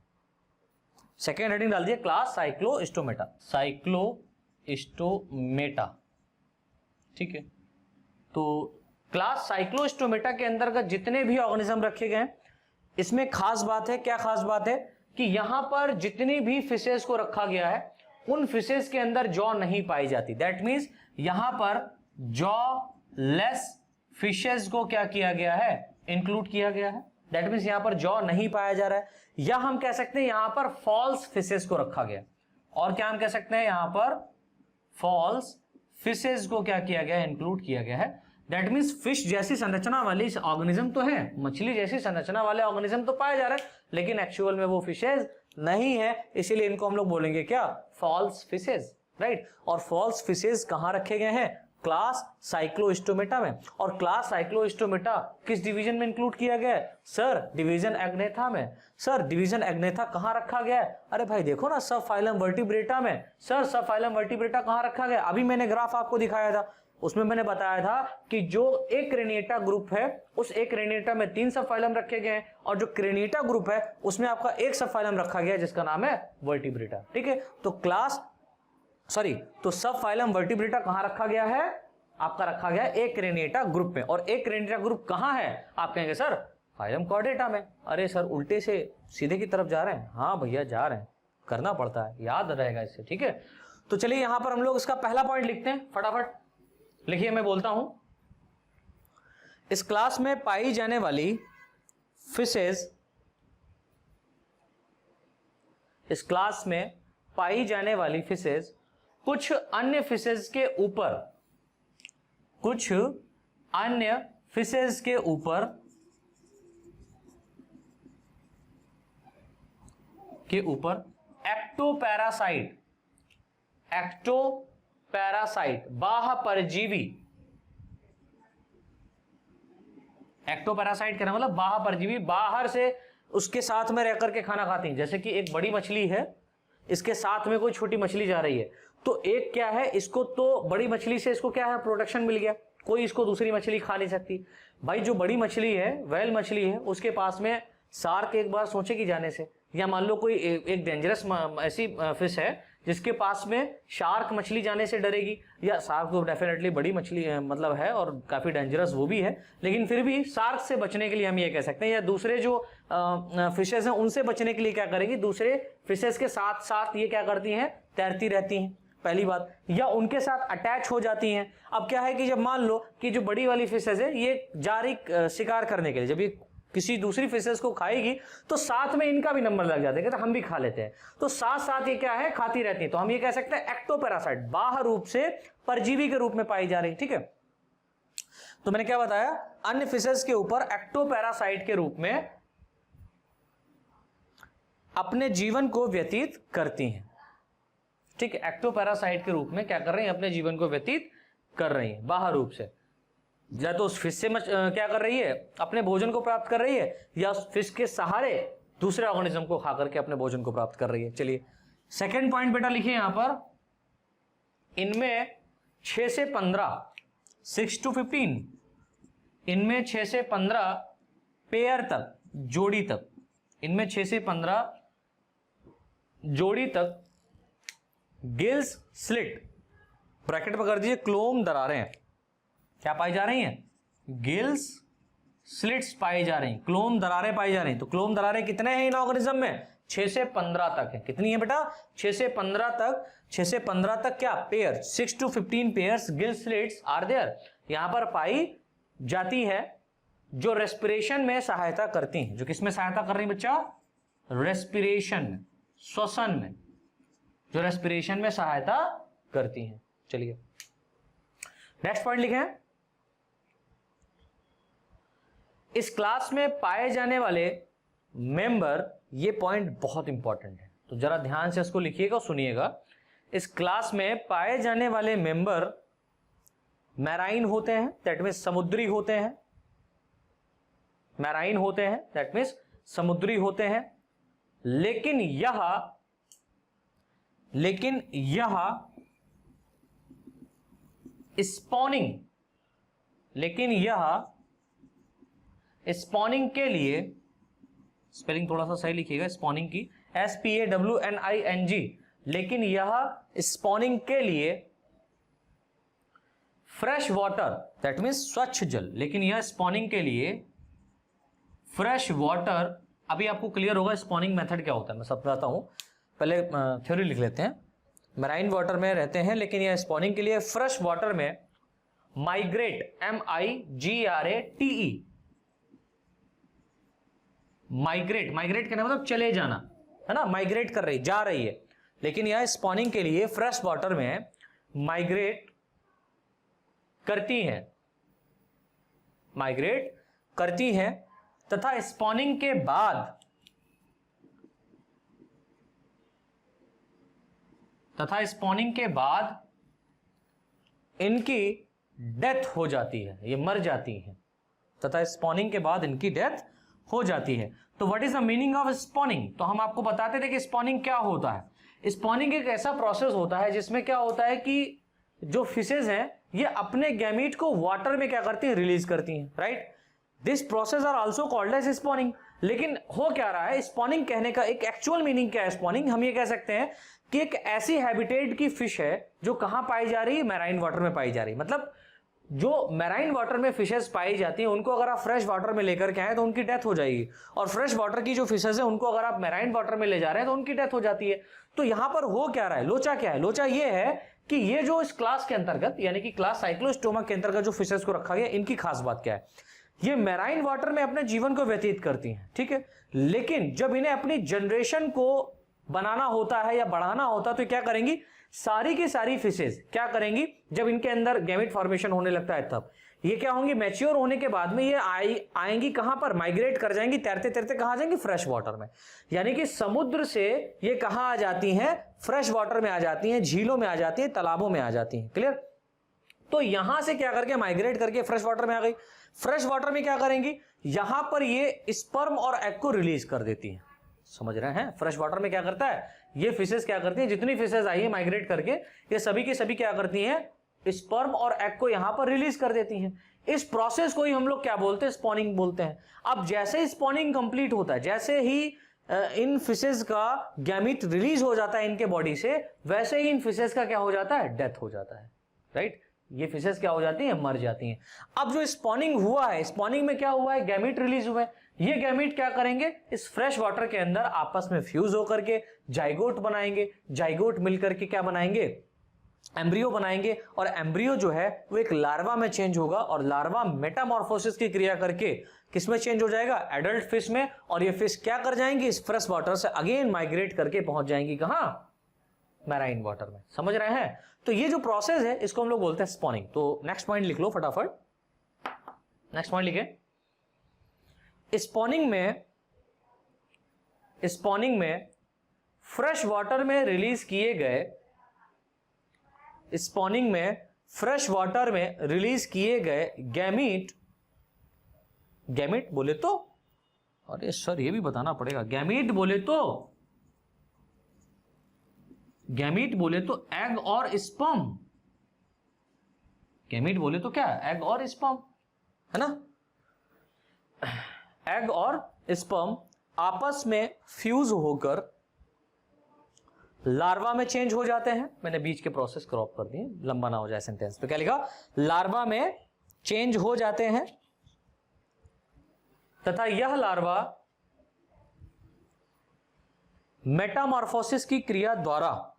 सेकेंड हेडिंग डाल दीजिए, क्लास साइक्लोस्टोमेटा। साइक्लोस्टोमेटा, ठीक है। तो क्लास साइक्लोस्टोमेटा के अंतर्गत जितने भी ऑर्गेनिज्म रखे गए हैं, इसमें खास बात है, क्या खास बात है कि यहां पर जितनी भी फिशेस को रखा गया है उन फिशेस के अंदर जॉ नहीं पाई जाती। दैट मींस यहां पर जॉ लेस फिशेस को क्या किया गया है, इंक्लूड किया गया है। दैट मींस यहां पर जॉ नहीं पाया जा रहा है, या हम कह सकते हैं यहां पर फॉल्स फिशेस को रखा गया। और क्या हम कह सकते हैं, यहां पर फॉल्स फिशेस को क्या किया गया है, इंक्लूड किया गया है। दैट मीन्स फिश जैसी संरचना वाली ऑर्गेनिज्म तो है, मछली जैसी संरचना वाले ऑर्गेनिज्म तो पाए जा रहे हैं, लेकिन एक्चुअल में वो फिशेज नहीं है, इसीलिए इनको हम लोग बोलेंगे क्या, फॉल्स फिशेज, राइट। और फॉल्स फिशेज कहां रखे गए हैं, क्लास साइक्लोस्टोमेटा में। और क्लास साइक्लोस्टोमेटा किस डिवीजन में इंक्लूड किया गया है, सर डिवीजन एग्नेथा में। सर डिवीजन एग्नेथा कहां रखा गया है, अरे भाई देखो ना, सब फाइलम वर्टिब्रेटा में। सर सब फाइलम वर्टिब्रेटा कहां रखा गया, अभी मैंने ग्राफ आपको दिखाया था, उसमें मैंने बताया था कि जो एक क्रेनिएटा ग्रुप है, उस एक क्रेनिएटा में 3 सब फाइलम रखे गए हैं, और जो क्रेनिएटा ग्रुप है उसमें आपका एक सब फाइलम रखा गया जिसका नाम है वर्टिब्रेटा, ठीक है। तो सब फाइलम वर्टिब्रेटा कहां रखा गया है, आपका रखा गया एक क्रेनिएटा ग्रुप में। और एक क्रेनिएटा ग्रुप कहां है, आप कहेंगे सर फाइलम कॉर्डेटा में। अरे सर उल्टे से सीधे की तरफ जा रहे हैं, हाँ भैया जा रहे हैं, करना पड़ता है, याद रहेगा इससे, ठीक है। तो चलिए यहां पर हम लोग इसका पहला पॉइंट लिखते हैं, फटाफट लिखिए, मैं बोलता हूं, इस क्लास में पाई जाने वाली फिशेज, इस क्लास में पाई जाने वाली फिशेज कुछ अन्य फिशेज के ऊपर, कुछ अन्य फिशेज के ऊपर एक्टोपैरासाइट बाह्य परजीवी, एक्टोपैरासाइट कहना मतलब बाह्य परजीवी, बाहर से उसके साथ में रहकर के खाना खाती हैं। जैसे कि एक बड़ी मछली है, इसके साथ में कोई छोटी मछली जा रही है, तो एक क्या है, इसको तो बड़ी मछली से इसको क्या है, प्रोटेक्शन मिल गया, कोई इसको दूसरी मछली खा नहीं सकती। भाई जो बड़ी मछली है, व्हेल मछली है, उसके पास में शार्क एक बार सोचेगी जाने से, या मान लो कोई एक डेंजरस ऐसी फिश है जिसके पास में शार्क मछली जाने से डरेगी, या शार्क तो डेफिनेटली बड़ी मछली मतलब है और काफी डेंजरस वो भी है, लेकिन फिर भी शार्क से बचने के लिए हम ये कह सकते हैं, या दूसरे जो फिशेस हैं उनसे बचने के लिए क्या करेगी, दूसरे फिशेस के साथ साथ ये क्या करती हैं, तैरती रहती हैं, पहली बात, या उनके साथ अटैच हो जाती हैं। अब क्या है कि जब मान लो कि जो बड़ी वाली फिशेस है ये जा रही शिकार करने के लिए, जब ये किसी दूसरी फिशेस को खाएगी तो साथ में इनका भी नंबर लग जाता है, तो हम भी खा लेते हैं, तो साथ साथ ये क्या है, खाती रहती है। तो हम ये कह सकते हैं एक्टोपैरासाइट, बाह्य रूप से परजीवी के रूप में पाई जा रही, ठीक है। तो मैंने क्या बताया, अन्य फिशेस के ऊपर एक्टोपैरासाइट के रूप में अपने जीवन को व्यतीत करती हैं, ठीक है। एक्टोपैरासाइट के रूप में क्या कर रही हैं, अपने जीवन को व्यतीत कर रही हैं बाह्य रूप से, या तो उस फिश से क्या कर रही है, अपने भोजन को प्राप्त कर रही है, या उस फिश के सहारे दूसरे ऑर्गेनिज्म को खा करके अपने भोजन को प्राप्त कर रही है। चलिए सेकंड पॉइंट बेटा लिखिए यहां पर, इनमें 6 से 15 6 to 15, इनमें 6 से 15 पेयर तक, जोड़ी तक, इनमें 6 से 15 जोड़ी तक गिल्स स्लिट, ब्रैकेट पर कर दीजिए, क्लोम दरारें हैं, क्या पाई जा रही हैं, गिल्स स्लिट्स पाई जा रही हैं, क्लोम दरारें पाई जा रही हैं। तो क्लोम दरारें कितने हैं इन ऑर्गेनिज्म में, 6 से 15 तक है। कितनी है बेटा, 6 से 15 तक, 6 से 15 तक क्या pair, 6 to 15 pairs gill slits are there, यहां पर पाई जाती है, जो रेस्पिरेशन में सहायता करती हैं। जो किसमें सहायता कर रही है बच्चा, रेस्पिरेशन में, श्वसन में, जो रेस्पिरेशन में सहायता करती हैं। चलिए नेक्स्ट पॉइंट लिखें, इस क्लास में पाए जाने वाले मेंबर, ये पॉइंट बहुत इंपॉर्टेंट है, तो जरा ध्यान से इसको लिखिएगा और सुनिएगा। इस क्लास में पाए जाने वाले मेंबर मैराइन होते हैं, दैट मीन्स समुद्री होते हैं, मैराइन होते हैं, दैट मीन्स समुद्री होते हैं, लेकिन यह स्पॉनिंग, लेकिन यह स्पॉनिंग के लिए, स्पेलिंग थोड़ा सा सही लिखिएगा स्पॉनिंग की, SPAWNING, लेकिन यह स्पॉनिंग के लिए फ्रेश वाटर, दैट मीन्स स्वच्छ जल, लेकिन यह स्पॉनिंग के लिए फ्रेश वाटर, अभी आपको क्लियर होगा स्पॉनिंग मेथड क्या होता है, मैं सब बताता हूं, पहले थ्योरी लिख लेते हैं। मैराइन वाटर में रहते हैं, लेकिन यह स्पॉनिंग के लिए फ्रेश वाटर में माइग्रेट, MIGRATE, माइग्रेट, माइग्रेट करना मतलब चले जाना, है ना, माइग्रेट कर रही, जा रही है, लेकिन यह स्पॉनिंग के लिए फ्रेश वाटर में माइग्रेट करती हैं, माइग्रेट करती हैं, तथा स्पॉनिंग के बाद, तथा स्पॉनिंग के बाद इनकी डेथ हो जाती है, ये मर जाती हैं, तथा स्पॉनिंग के बाद इनकी डेथ हो जाती है। तो what is the meaning of spawning, तो हम आपको बताते थे कि स्पॉनिंग क्या होता है। स्पॉनिंग एक ऐसा प्रोसेस होता है जिसमें क्या होता है कि जो फिशेज हैं ये अपने गैमीट को वाटर में क्या करती हैं, रिलीज करती हैं, right. This process are also called as spawning. लेकिन हो क्या रहा है, स्पॉनिंग कहने का एक एक्चुअल मीनिंग क्या है स्पॉनिंग, हम ये कह सकते हैं कि एक ऐसी हैबिटेट की फिश है जो कहां पाई जा रही है, मैराइन वाटर में पाई जा रही है। मतलब जो मैराइन वाटर में फिशेस पाई जाती हैं उनको अगर आप फ्रेश वाटर में लेकर के आए तो उनकी डेथ हो जाएगी, और फ्रेश वाटर की जो फिशेस है उनको अगर आप मैराइन वाटर में ले जा रहे हैं तो उनकी डेथ हो जाती है। तो यहां पर हो क्या रहा है, लोचा क्या है, लोचा ये है कि ये जो इस क्लास के अंतर्गत यानी कि क्लास साइक्लोस्टोमा के अंतर्गत जो फिशेस को रखा गया, इनकी खास बात क्या है, ये मैराइन वाटर में अपने जीवन को व्यतीत करती हैं, ठीक है। लेकिन जब इन्हें अपनी जनरेशन को बनाना होता है या बढ़ाना होता है तो क्या करेंगी, सारी की सारी फिशेस क्या करेंगी, जब इनके अंदर गैमेट फॉर्मेशन होने लगता है तब ये क्या होंगी, मैच्योर होने के बाद में ये आएंगी कहां पर, माइग्रेट कर जाएंगी, तैरते तैरते कहां जाएंगी, फ्रेश वाटर में। यानी कि समुद्र से ये कहां आ जाती हैं, फ्रेश वाटर में आ जाती हैं, झीलों में आ जाती हैं, तालाबों में आ जाती हैं, क्लियर। तो यहां से क्या करके माइग्रेट करके फ्रेश वाटर में आ गई। फ्रेश वाटर में क्या करेंगी, यहां पर ये स्पर्म और एग को रिलीज कर देती हैं, समझ रहे हैं। फ्रेश वाटर में क्या करता है, ये फिशेस क्या करती हैं, जितनी फिशेस आई है माइग्रेट करके, ये सभी की सभी क्या करती हैं, स्पर्म और एग को यहां पर रिलीज कर देती हैं। इस प्रोसेस को ही हम लोग क्या बोलते हैं, स्पॉनिंग बोलते हैं। अब जैसे ही स्पॉनिंग कंप्लीट होता है, जैसे ही इन फिशेस का गैमीट रिलीज हो जाता है इनके बॉडी से, वैसे ही इन फिशेस का क्या हो जाता है, डेथ हो जाता है, राइट। ये फिशेस क्या हो जाती हैं, मर जाती हैं। अब जो स्पॉनिंग हुआ है, स्पॉनिंग में क्या हुआ है, गैमीट रिलीज हुआ है। ये गैमीट क्या करेंगे, इस फ्रेश वाटर के अंदर आपस में फ्यूज होकर के जाइगोट बनाएंगे, जाइगोट मिलकर के क्या बनाएंगे, एम्ब्रियो बनाएंगे, और एम्ब्रियो जो है वो एक लार्वा में चेंज होगा, और लार्वा मेटामॉर्फोसिस की क्रिया करके किसमें चेंज हो जाएगा, एडल्ट फिश में। और ये फिश क्या कर जाएंगी, इस फ्रेश वाटर से अगेन माइग्रेट करके पहुंच जाएंगी कहां, मैराइन वाटर में। समझ रहे हैं। तो ये जो प्रोसेस है इसको हम लोग बोलते हैं स्पॉनिंग। तो नेक्स्ट पॉइंट लिख लो फटाफट, नेक्स्ट पॉइंट लिखे। स्पॉनिंग में फ्रेश वाटर में रिलीज किए गए, स्पॉनिंग में फ्रेश वाटर में रिलीज किए गए गैमीट, गैमीट बोले तो, अरे सर ये भी बताना पड़ेगा, गैमीट बोले तो, गैमीट बोले तो एग और स्पर्म, गैमीट बोले तो क्या, एग और स्पर्म, है ना। एग और स्पर्म आपस में फ्यूज होकर लार्वा में चेंज हो जाते हैं। मैंने बीच के प्रोसेस क्रॉप कर दिए, लंबा ना हो जाए सेंटेंस। तो क्या लिखा, लार्वा में चेंज हो जाते हैं तथा यह लार्वा मेटामॉर्फोसिस की क्रिया द्वारा,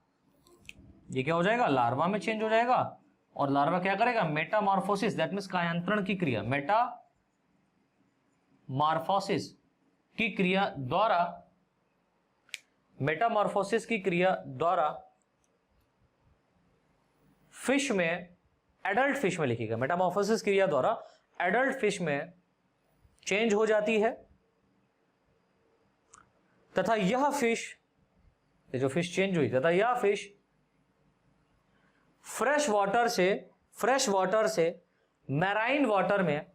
ये क्या हो जाएगा, लार्वा में चेंज हो जाएगा, और लार्वा क्या करेगा, मेटामॉर्फोसिस, दैट मींस कायांतरण की क्रिया, मेटामॉर्फोसिस की क्रिया द्वारा, मेटामॉर्फोसिस की क्रिया द्वारा फिश में, एडल्ट फिश में लिखिएगा, मेटामॉर्फोसिस क्रिया द्वारा एडल्ट फिश में चेंज हो जाती है तथा यह फिश, ये जो फिश चेंज हुई, तथा यह फिश फ्रेश वाटर से मैराइन वाटर में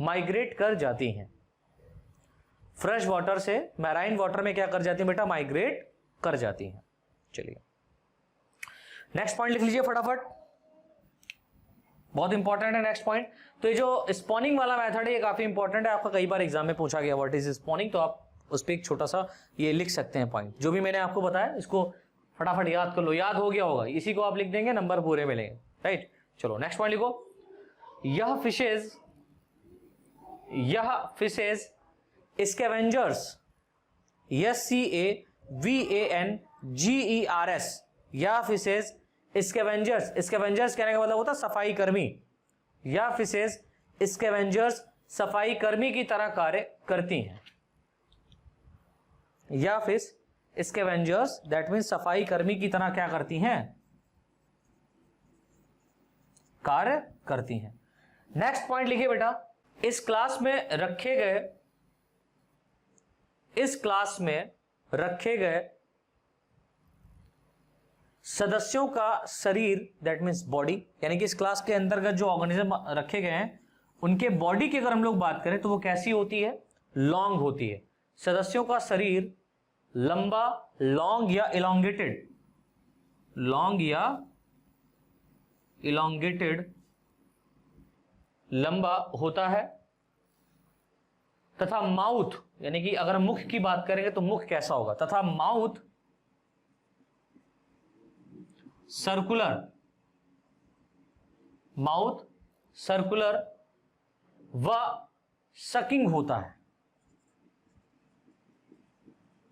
माइग्रेट कर जाती हैं। फ्रेश वाटर से मैराइन वाटर में क्या कर जाती है बेटा, माइग्रेट कर जाती हैं। चलिए नेक्स्ट पॉइंट लिख लीजिए फटाफट, बहुत इंपॉर्टेंट है नेक्स्ट पॉइंट। तो ये जो स्पॉनिंग वाला मेथड है ये काफी इंपॉर्टेंट है, आपका कई बार एग्जाम में पूछा गया व्हाट इज स्पॉनिंग, तो आप उस पर एक छोटा सा ये लिख सकते हैं पॉइंट। जो भी मैंने आपको बताया इसको फटाफट याद कर लो, याद हो गया होगा, इसी को आप लिख देंगे, नंबर पूरे मिलेंगे, राइट। चलो नेक्स्ट पॉइंट लिखो, यह फिशेज स्कैवेंजर्स, SCAVANGERS, या फिशेज स्कैवेंजर्स, स्कैवेंजर्स कहने का मतलब होता है सफाई कर्मी, या फिशेज स्कैवेंजर्स सफाई कर्मी की तरह कार्य करती हैं, या फिश स्कैवेंजर्स दैट मीन्स सफाई कर्मी की तरह क्या करती हैं, कार्य करती हैं। नेक्स्ट पॉइंट लिखिए बेटा, इस क्लास में रखे गए सदस्यों का शरीर दैट मीन्स बॉडी, यानी कि इस क्लास के अंतर्गत जो ऑर्गेनिज्म रखे गए हैं उनके बॉडी की अगर हम लोग बात करें तो वो कैसी होती है, लॉन्ग होती है। सदस्यों का शरीर लंबा, लॉन्ग या इलोंगेटेड, लॉन्ग या इलोंगेटेड, लंबा होता है तथा माउथ, यानी कि अगर मुख की बात करेंगे तो मुख कैसा होगा, तथा माउथ सर्कुलर, माउथ सर्कुलर व सकिंग होता है,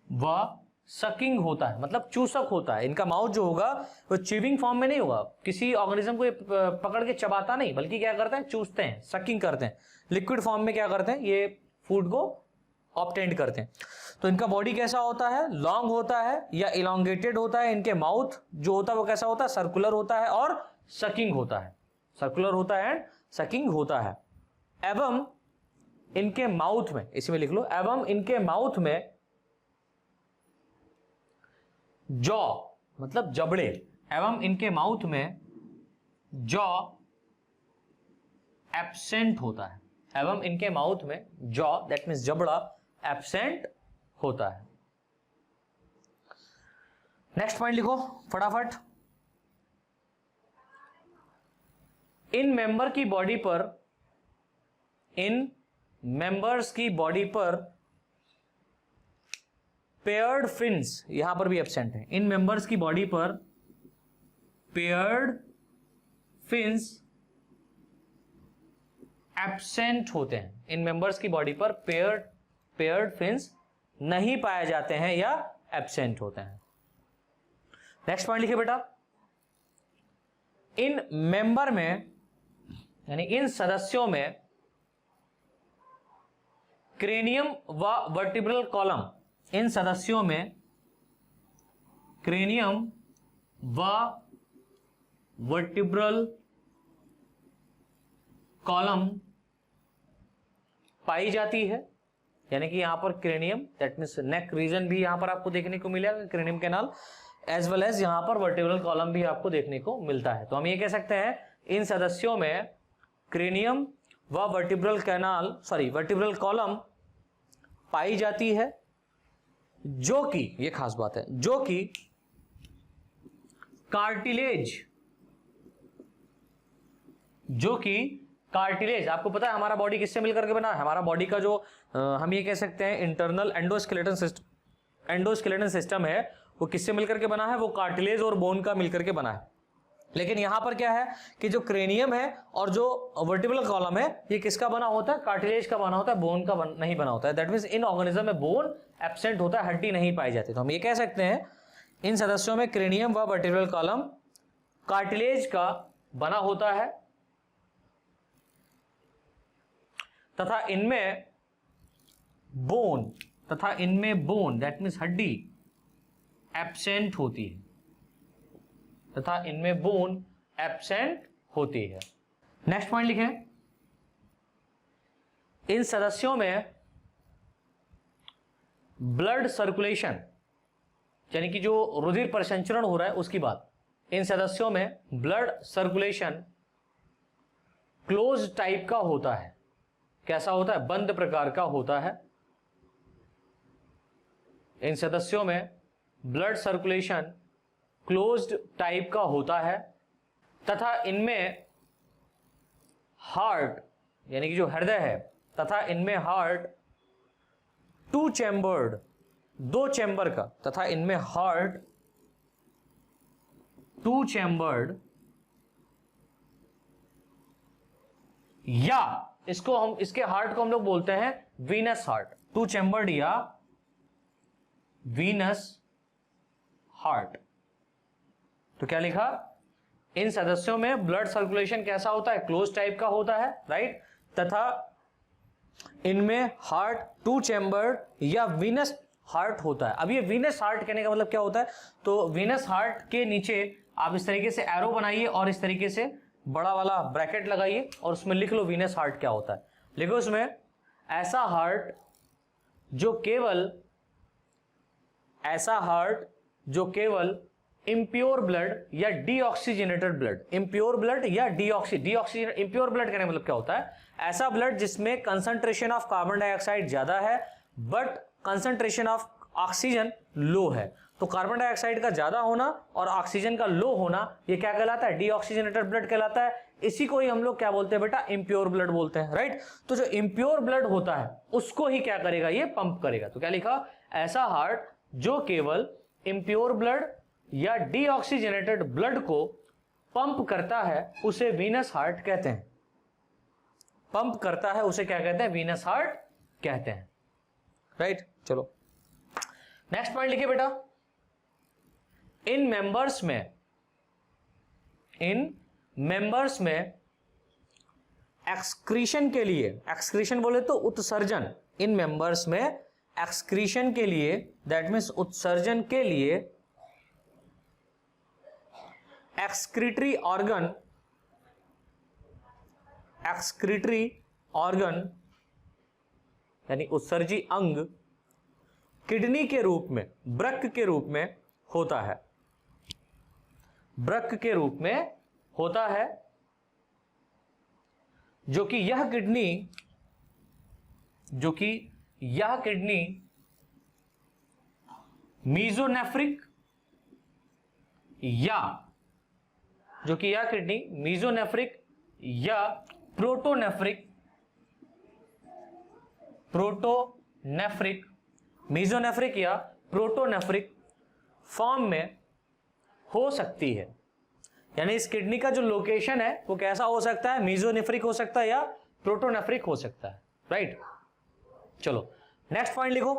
वह सकिंग होता है मतलब चूसक होता है। इनका माउथ जो होगा वो च्यूइंग फॉर्म में नहीं होगा, किसी ऑर्गेनिज्म को पकड़ के चबाता नहीं, बल्कि क्या करते हैं, चूसते हैं, सकिंग करते हैं। लिक्विड फॉर्म में क्या करते हैं, ये फूड को ऑब्टेन करते हैं। तो इनका बॉडी कैसा होता है, लॉन्ग होता है या इलोंगेटेड होता है। इनके माउथ जो होता है वो कैसा होता है, सर्कुलर होता है और सकिंग होता है, सर्कुलर होता है एंड सकिंग होता है। एवं इनके माउथ में, इसमें लिख लो, एवं इनके माउथ में जॉ मतलब जबड़े, एवं इनके माउथ में जॉ एब्सेंट होता है, एवं इनके माउथ में जॉ दैट मीन्स जबड़ा एब्सेंट होता है। नेक्स्ट पॉइंट लिखो फटाफट, इन मेंबर की बॉडी पर, इन मेंबर्स की बॉडी पर पेयर्ड फिन्स, यहां पर भी एब्सेंट है, इन मेंबर्स की बॉडी पर पेयर्ड फिन्स एब्सेंट होते हैं। इन मेंबर्स की बॉडी पर पेयर्ड फिन्स नहीं पाए जाते हैं या एब्सेंट होते हैं। नेक्स्ट पॉइंट लिखिए बेटा, इन मेंबर में यानी इन सदस्यों में क्रेनियम व वर्टिब्रल कॉलम, इन सदस्यों में क्रेनियम व वर्टिब्रल कॉलम पाई जाती है। यानी कि यहां पर cranium, that means neck region भी यहां पर आपको देखने को मिलेगा, cranium canal, as well as यहां पर वर्टिब्रल कॉलम भी आपको देखने को मिलता है। तो हम ये कह सकते हैं इन सदस्यों में क्रेनियम व वर्टिब्रल कैनाल, वर्टिब्रल कॉलम पाई जाती है, जो कि, ये खास बात है, जो कि कार्टिलेज, आपको पता है हमारा बॉडी किससे मिलकर के बना है? हमारा बॉडी का जो हम ये कह सकते हैं इंटरनल एंडोस्केलेटन सिस्टम है, वो किससे मिलकर के बना है? वो कार्टिलेज और बोन का मिलकर के बना है। लेकिन यहां पर क्या है कि जो क्रेनियम है और जो वर्टिब्रल कॉलम है, ये किसका बना होता है? कार्टिलेज का बना होता है, बोन का नहीं बना होता है। दैट मीन्स इन ऑर्गेनिज्म में बोन एब्सेंट होता है, हड्डी नहीं पाई जाती। तो हम ये कह सकते हैं इन सदस्यों में क्रेनियम व वर्टिब्रल कॉलम कार्टिलेज का बना होता है तथा इनमें बोन दैट मीन्स हड्डी एब्सेंट होती है, तथा इनमें बोन एब्सेंट होती है। नेक्स्ट पॉइंट लिखें, इन सदस्यों में ब्लड सर्कुलेशन, यानी कि जो रुधिर परिसंचरण हो रहा है उसकी बात, इन सदस्यों में ब्लड सर्कुलेशन क्लोज टाइप का होता है। कैसा होता है? बंद प्रकार का होता है। इन सदस्यों में ब्लड सर्कुलेशन क्लोज्ड टाइप का होता है तथा इनमें हार्ट, यानी कि जो हृदय है, तथा इनमें हार्ट टू चैम्बर्ड, दो चैम्बर का, तथा इनमें हार्ट टू चैम्बर्ड, या इसके हार्ट को हम लोग बोलते हैं वीनस हार्ट, टू चैम्बर्ड या वीनस हार्ट। तो क्या लिखा? इन सदस्यों में ब्लड सर्कुलेशन कैसा होता है? क्लोज टाइप का होता है, राइट, तथा इनमें हार्ट टू चैम्बर्ड या वीनस हार्ट होता है। अब ये वीनस हार्ट कहने का मतलब क्या होता है? तो वीनस हार्ट के नीचे आप इस तरीके से एरो बनाइए और इस तरीके से बड़ा वाला ब्रैकेट लगाइए और उसमें लिख लो वीनस हार्ट क्या होता है। लिखो उसमें ऐसा हार्ट जो केवल इम्प्योर ब्लड या डीऑक्सीजनेटेड ब्लड, इम्प्योर ब्लड या डीऑक्सीजन, इम्प्योर ब्लड कहने का मतलब क्या होता है? ऐसा ब्लड जिसमें कंसंट्रेशन ऑफ कार्बन डाइऑक्साइड ज्यादा है बट कंसंट्रेशन ऑफ ऑक्सीजन लो है। तो कार्बन डाइऑक्साइड का ज्यादा होना और ऑक्सीजन का लो होना, ये क्या कहलाता है? डीऑक्सीजनेटेड ब्लड कहलाता है। इसी को ही हम लोग क्या बोलते हैं बेटा? इम्प्योर ब्लड बोलते हैं, राइट। तो जो इम्प्योर ब्लड होता है उसको ही क्या करेगा? ये पंप करेगा। तो क्या लिखा? ऐसा हार्ट जो केवल इम्प्योर ब्लड या डीऑक्सीजनेटेड ब्लड को पंप करता है उसे वीनस हार्ट कहते हैं। पंप करता है उसे क्या कहते हैं? वीनस हार्ट कहते हैं, राइट। चलो नेक्स्ट पॉइंट लिखिए बेटा, इन मेंबर्स में एक्सक्रीशन के लिए, एक्सक्रीशन बोले तो उत्सर्जन, इन मेंबर्स में एक्सक्रीशन के लिए, दैट मीन्स उत्सर्जन के लिए एक्सक्रीटरी ऑर्गन यानी उत्सर्जी अंग किडनी के रूप में, वृक्क के रूप में होता है, वृक्क के रूप में होता है, जो कि यह किडनी मीजोनेफ्रिक या प्रोटोनेफ्रिक, मीजोनेफ्रिक या प्रोटोनेफ्रिक फॉर्म में हो सकती है। यानी इस किडनी का जो लोकेशन है वो कैसा हो सकता है, मीजोनेफ्रिक हो सकता है या प्रोटोनेफ्रिक हो सकता है, राइट। चलो नेक्स्ट पॉइंट लिखो,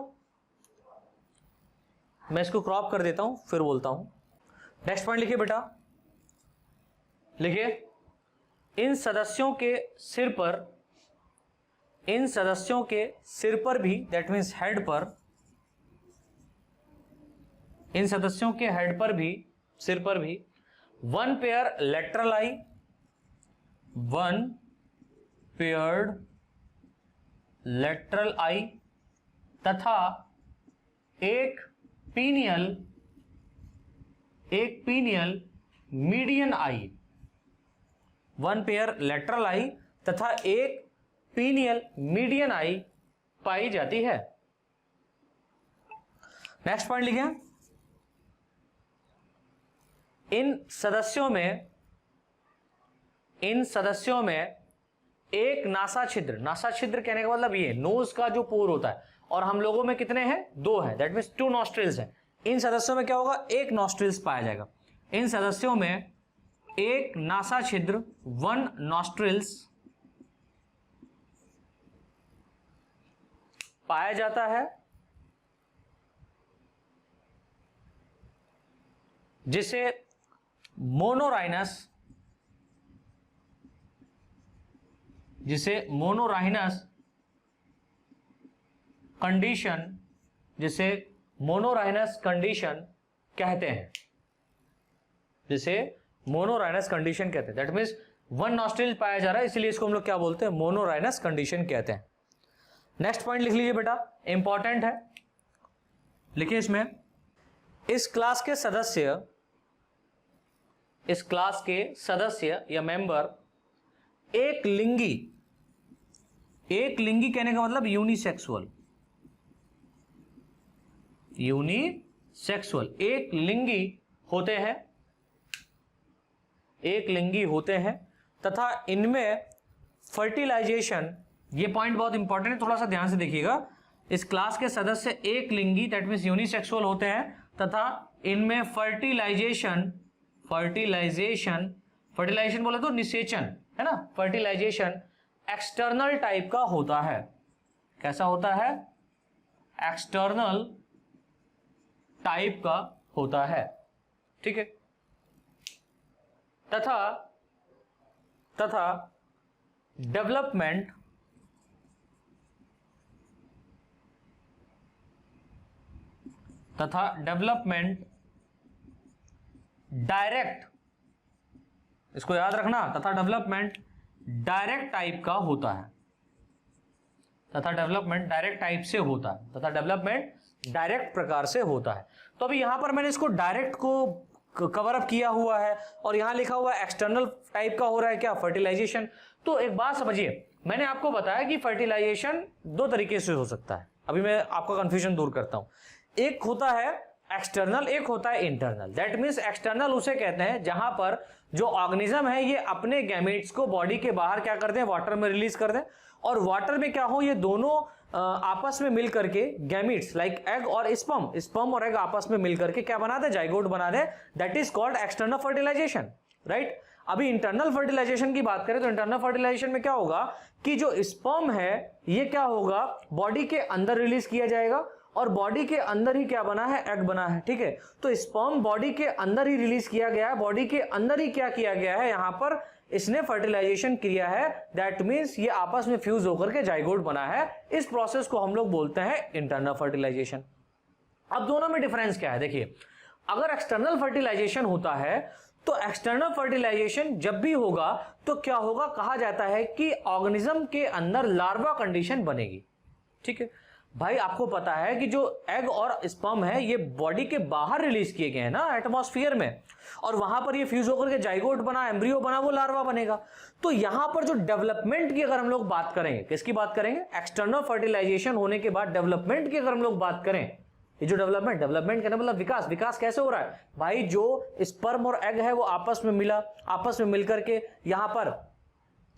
मैं इसको क्रॉप कर देता हूं फिर बोलता हूं। नेक्स्ट पॉइंट लिखिए बेटा, लिखिए इन सदस्यों के सिर पर भी, दैट मीन्स हेड पर, इन सदस्यों के हेड पर भी, सिर पर भी वन पेयर लेटरल आई, वन पेयर्ड लेटरल आई तथा एक पीनियल मीडियन आई, वन पेयर लेटरल आई तथा एक पीनियल मीडियन आई पाई जाती है। नेक्स्ट पॉइंट लिखिए, इन सदस्यों में एक नासा छिद्र कहने का मतलब ये नोज का जो पोर होता है, और हम लोगों में कितने हैं, 2 हैं, दैट मीन्स 2 नॉस्ट्रिल्स हैं। इन सदस्यों में क्या होगा, एक नॉस्ट्रिल्स पाया जाएगा। इन सदस्यों में एक नासा छिद्र, 1 नॉस्ट्रिल्स पाया जाता है, जिसे मोनोराइनस कंडीशन कहते हैं, दैट मीन्स 1 नॉस्ट्रिल पाया जा रहा है, इसलिए इसको हम लोग क्या बोलते हैं, मोनोराइनस कंडीशन कहते हैं। नेक्स्ट पॉइंट लिख लीजिए बेटा, इंपॉर्टेंट है, लिखिए इसमें, इस क्लास के सदस्य या मेंबर एक लिंगी कहने का मतलब यूनिसेक्सुअल, एक लिंगी होते हैं तथा इनमें फर्टिलाइजेशन, ये पॉइंट बहुत इंपॉर्टेंट है, थोड़ा सा ध्यान से देखिएगा। इस क्लास के सदस्य एक लिंगी दैट मीन्स यूनिसेक्सुअल होते हैं तथा इनमें फर्टिलाइजेशन बोले तो निषेचन है ना, फर्टिलाइजेशन एक्सटर्नल टाइप का होता है। कैसा होता है, एक्सटर्नल टाइप का होता है, ठीक है। तथा डेवलपमेंट डायरेक्ट, इसको याद रखना, तथा डेवलपमेंट डायरेक्ट टाइप का होता है, तथा डेवलपमेंट डायरेक्ट टाइप से होता है, तथा डेवलपमेंट डायरेक्ट प्रकार से होता है। तो अभी यहां पर मैंने इसको डायरेक्ट को कवर अप किया हुआ है और यहां लिखा हुआ है एक्सटर्नल टाइप का हो रहा है क्या, फर्टिलाइजेशन। तो एक बात समझिए, मैंने आपको बताया कि फर्टिलाइजेशन 2 तरीके से हो सकता है। अभी मैं आपका कंफ्यूजन दूर करता हूं, एक होता है एक्सटर्नल, एक होता है इंटरनल। दैट मीन्स एक्सटर्नल उसे कहते हैं जहां पर जो ऑर्गेनिज्म है ये अपने गैमेट्स को बॉडी के बाहर क्या कर दें, वाटर में रिलीज कर दें, और वाटर में क्या हो, ये दोनों आपस में मिल करके गैमेट्स लाइक एग और स्पर्म और एग आपस में मिल करके क्या बना दे, जाइगोट बना दे। That is called external fertilization, right. अभी इंटरनल फर्टिलाइजेशन की बात करें तो इंटरनल फर्टिलाइजेशन में क्या होगा कि जो स्पर्म है ये क्या होगा, बॉडी के अंदर रिलीज किया जाएगा, और बॉडी के अंदर ही क्या बना है, एग बना है, ठीक है। तो स्पर्म बॉडी के अंदर ही रिलीज किया गया है, बॉडी के अंदर ही क्या किया गया है, यहां पर इसने फर्टिलाइजेशन किया है। दैट मीन्स ये आपस में फ्यूज होकर के जाइगोट बना है। इस प्रोसेस को हम लोग बोलते हैं इंटरनल फर्टिलाइजेशन। अब दोनों में डिफरेंस क्या है, देखिए, अगर एक्सटर्नल फर्टिलाइजेशन होता है तो एक्सटर्नल फर्टिलाइजेशन जब भी होगा तो क्या होगा, कहा जाता है कि ऑर्गेनिज्म के अंदर लार्वा कंडीशन बनेगी, ठीक है। भाई आपको पता है कि जो एग और स्पर्म है ये बॉडी के बाहर रिलीज किए गए हैं ना एटमॉस्फेयर में, और वहां पर ये फ्यूज होकर के जाइगोट बना, एम्ब्रियो बना, वो लार्वा बनेगा। तो यहां पर जो डेवलपमेंट की अगर हम लोग बात करेंगे, किसकी बात करेंगे, एक्सटर्नल फर्टिलाइजेशन होने के बाद डेवलपमेंट की अगर हम लोग बात करें, ये जो डेवलपमेंट कहने मतलब विकास कैसे हो रहा है भाई, जो स्पर्म और एग है वो आपस में मिला, आपस में मिलकर के यहां पर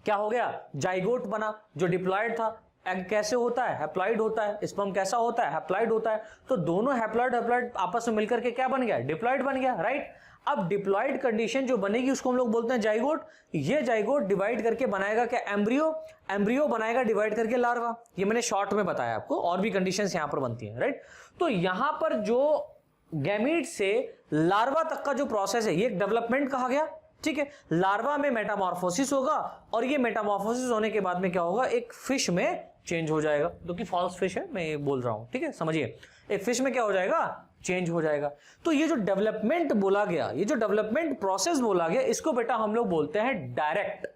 क्या हो गया, जाइगोट बना जो डिप्लॉयड था। एग कैसे होता है, हैप्लॉइड होता है। स्पर्म कैसा होता है, हैप्लॉइड होता है। तो दोनों हैप्लॉइड आपस में मिलकर के क्या बन गया, डिप्लॉयड बन गया, राइट। अब डिप्लॉयड कंडीशन जो बनेगी उसको हम लोग बोलते हैं जाइगोट। ये जाइगोट डिवाइड करके बनाएगा क्या, एम्ब्रियो। एम्ब्रियो बनाएगा डिवाइड करके लार्वा। ये मैंने शॉर्ट में बताया आपको, और भी कंडीशंस यहां पर बनती हैं, राइट। तो यहां पर जो गैमीट से लार्वा तक का जो प्रोसेस है ये एक डेवलपमेंट कहा गया, ठीक है। लार्वा में मेटामॉर्फोसिस होगा, और ये मेटामॉर्फोसिस होने के बाद में क्या होगा, एक फिश में चेंज हो जाएगा, जो कि फॉल्स फिश है, मैं ये बोल रहा हूं, ठीक है, समझिए। एक फिश में क्या हो जाएगा, चेंज हो जाएगा। तो ये जो डेवलपमेंट बोला गया, ये जो डेवलपमेंट प्रोसेस बोला गया, इसको बेटा हम लोग बोलते हैं डायरेक्ट,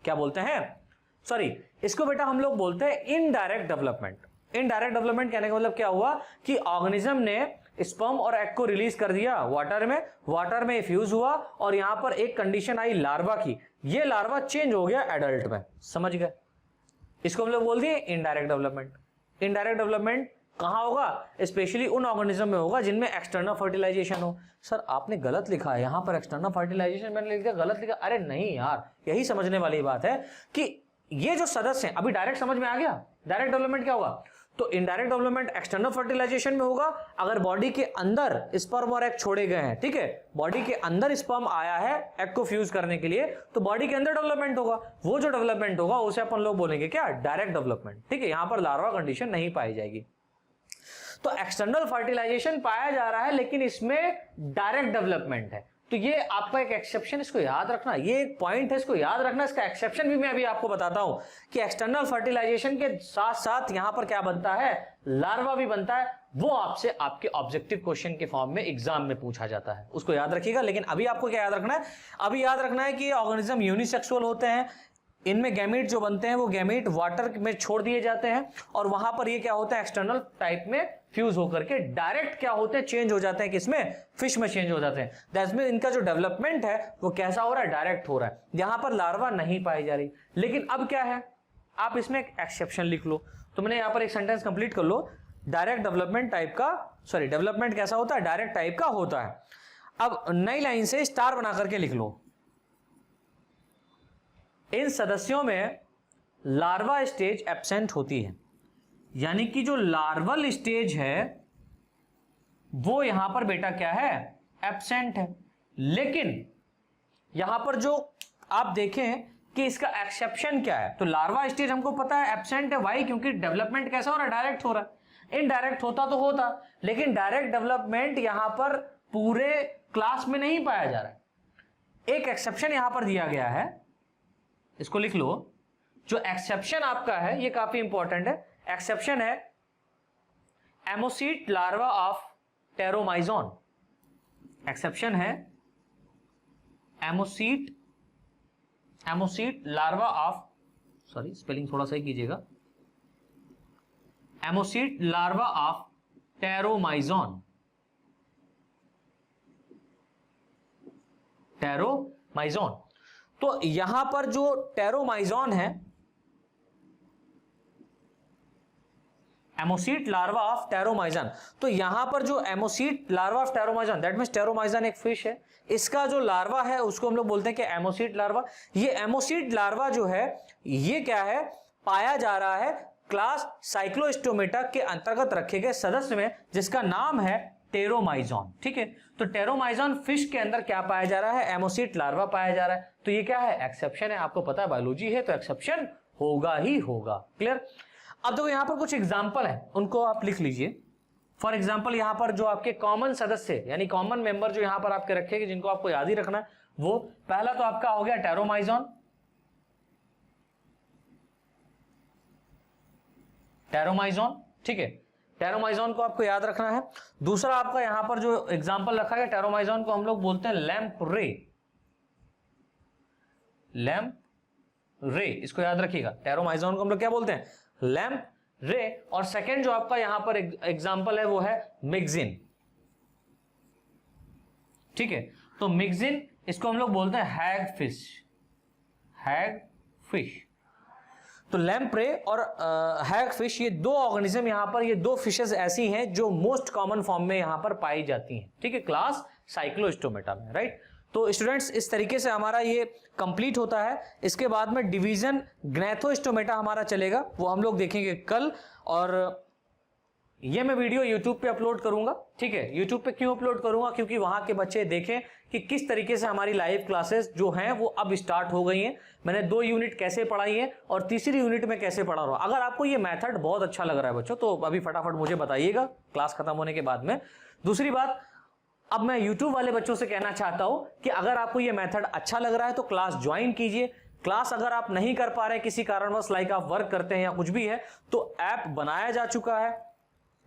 क्या बोलते हैं, सॉरी, इसको बेटा हम लोग बोलते हैं इनडायरेक्ट डेवलपमेंट। इनडायरेक्ट डेवलपमेंट कहने का मतलब क्या हुआ कि ऑर्गेनिज्म ने स्पर्म और एग को रिलीज कर दिया वाटर में फ्यूज हुआ, और यहां पर एक कंडीशन आई लार्वा की, ये लार्वा चेंज हो गया एडल्ट में, समझ गए। इसको हम लोग बोल दिए इनडायरेक्ट डेवलपमेंट। इनडायरेक्ट डेवलपमेंट कहां होगा, स्पेशली उन ऑर्गेनिज्म में होगा जिनमें एक्सटर्नल फर्टिलाइजेशन हो। सर आपने गलत लिखा है, यहां पर एक्सटर्नल फर्टिलाइजेशन मैंने लिख दिया, गलत लिखा। अरे नहीं यार, यही समझने वाली बात है कि ये जो सदस्य हैं, अभी डायरेक्ट समझ में आ गया। डायरेक्ट डेवलपमेंट क्या होगा, तो इनडायरेक्ट डेवलपमेंट एक्सटर्नल फर्टिलाइजेशन में होगा अगर बॉडी के अंदर स्पर्म और एग छोड़े गए हैं, ठीक है। बॉडी के अंदर स्पर्म आया है एग को फ्यूज करने के लिए, तो बॉडी के अंदर डेवलपमेंट होगा। वो जो डेवलपमेंट होगा उसे अपन लोग बोलेंगे क्या, डायरेक्ट डेवलपमेंट, ठीक है। यहां पर लार्वा कंडीशन नहीं पाई जाएगी। तो एक्सटर्नल फर्टिलाइजेशन पाया जा रहा है, लेकिन इसमें डायरेक्ट डेवलपमेंट है। तो ये आपका एक एक्सेप्शन, इसको याद रखना, ये एक पॉइंट है, इसको याद रखना। इसका एक्सेप्शन भी मैं अभी आपको बताता हूं कि एक्सटर्नल फर्टिलाइजेशन के साथ साथ यहां पर क्या बनता है, लार्वा भी बनता है। वो आपसे आपके ऑब्जेक्टिव क्वेश्चन के फॉर्म में एग्जाम में पूछा जाता है, उसको याद रखिएगा। लेकिन अभी आपको क्या याद रखना है, अभी याद रखना है कि ऑर्गेनिज्म यूनिसेक्सुअल होते हैं। इनमें गैमीट जो बनते हैं वो गैमीट वाटर में छोड़ दिए जाते हैं, और वहां पर ये क्या होता है, एक्सटर्नल टाइप में फ्यूज होकर के डायरेक्ट क्या होते हैं, चेंज हो जाते हैं, किसमें, फिश में चेंज हो जाते हैं। दैट्स मीन इनका जो डेवलपमेंट है वो कैसा हो रहा है, डायरेक्ट हो रहा है। यहां पर लार्वा नहीं पाई जा रही। लेकिन अब क्या है, आप इसमें एक एक्सेप्शन लिख लो। तो मैंने यहां पर एक सेंटेंस कंप्लीट कर लो, डायरेक्ट डेवलपमेंट टाइप का, सॉरी डेवलपमेंट कैसा होता है, डायरेक्ट टाइप का होता है। अब नई लाइन से स्टार बना करके लिख लो, इन सदस्यों में लार्वा स्टेज एब्सेंट होती है, यानी कि जो लार्वल स्टेज है वो यहां पर बेटा क्या है, एब्सेंट है। लेकिन यहां पर जो आप देखें कि इसका एक्सेप्शन क्या है, तो लार्वा स्टेज हमको पता है एब्सेंट है, वाई, क्योंकि डेवलपमेंट कैसा हो रहा है, डायरेक्ट हो रहा है। इनडायरेक्ट होता तो होता, लेकिन डायरेक्ट डेवलपमेंट यहां पर पूरे क्लास में नहीं पाया जा रहा है। एक एक्सेप्शन यहां पर दिया गया है, इसको लिख लो। जो एक्सेप्शन आपका है ये काफी इंपॉर्टेंट है। एक्सेप्शन है एमोसीट लार्वा ऑफ टेरोमाइजोन। एक्सेप्शन है एमोसीट लार्वा ऑफ, सॉरी स्पेलिंग थोड़ा सही कीजिएगा, एमोसीट लार्वा ऑफ टेरोमाइजोन। टेरोमाइजोन, तो यहां पर जो टेरोमाइजोन है, एमोसीट लार्वा ऑफ टेरोमाइजन, तो यहां पर जो एमोसीट लार्वा ऑफ टेरोमाइजन, दैट मींस टेरोमाइजन एक फिश है, इसका जो लार्वा है उसको हम लोग बोलते हैं कि एमोसीट लार्वा। ये एमोसीट लार्वा जो है ये क्या है, पाया जा रहा है क्लास साइक्लोस्टोमेटा के अंतर्गत रखे गए सदस्य में, जिसका नाम है टेरोमाइजोन, ठीक है। तो टेरोमाइजोन फिश के अंदर क्या पाया जा रहा है, एमोसीट लार्वा पाया जा रहा है। तो ये क्या है, एक्सेप्शन है। आपको पता है बायोलॉजी है तो एक्सेप्शन होगा ही होगा, क्लियर। अब देखो यहां पर कुछ एग्जाम्पल है, उनको आप लिख लीजिए। फॉर एग्जाम्पल यहां पर जो आपके कॉमन सदस्य यानी कॉमन मेंबर जो यहां पर आपके रखेंगे, जिनको आपको याद ही रखना है, वो पहला तो आपका हो गया टेरोमाइजोन। टेरोमाइजोन, ठीक है, टेरोमाइजोन को आपको याद रखना है। दूसरा आपका यहां पर जो एग्जाम्पल रखा है टेरोमाइजोन को हम लोग बोलते हैं लैम्प्रे। लैम्प्रे, इसको याद रखिएगा। टेरोमाइजोन को हम लोग क्या बोलते हैं, लैम्प्रे। और सेकंड जो आपका यहां पर एग्जाम्पल है वो है मिक्सिन, ठीक है। तो मिक्सिन, इसको हम लोग बोलते हैं हैग फिश, हैग फिश। तो लैम्प्रे और हैग फिश, ये दो ऑर्गेनिज्म यहां पर, ये दो फिशेस ऐसी हैं जो मोस्ट कॉमन फॉर्म में यहां पर पाई जाती हैं, ठीक है, क्लास साइक्लोस्टोमेटा में, राइट। तो स्टूडेंट्स इस तरीके से हमारा ये कंप्लीट होता है। इसके बाद में डिवीजन ग्नैथोस्टोमेटा हमारा चलेगा, वो हम लोग देखेंगे कल। और ये मैं वीडियो YouTube पे अपलोड करूंगा, ठीक है। YouTube पे क्यों अपलोड करूंगा? क्योंकि वहां के बच्चे देखें कि किस तरीके से हमारी लाइव क्लासेस जो हैं वो अब स्टार्ट हो गई हैं। मैंने 2 यूनिट कैसे पढ़ाई है और तीसरी यूनिट में कैसे पढ़ा रहा हूं। अगर आपको ये मेथड बहुत अच्छा लग रहा है बच्चों, तो अभी फटाफट मुझे बताइएगा क्लास खत्म होने के बाद में। दूसरी बात, अब मैं YouTube वाले बच्चों से कहना चाहता हूं कि अगर आपको ये मेथड अच्छा लग रहा है तो क्लास ज्वाइन कीजिए। क्लास अगर आप नहीं कर पा रहे किसी कारणवश, लाइक आप वर्क करते हैं या कुछ भी है, तो ऐप बनाया जा चुका है।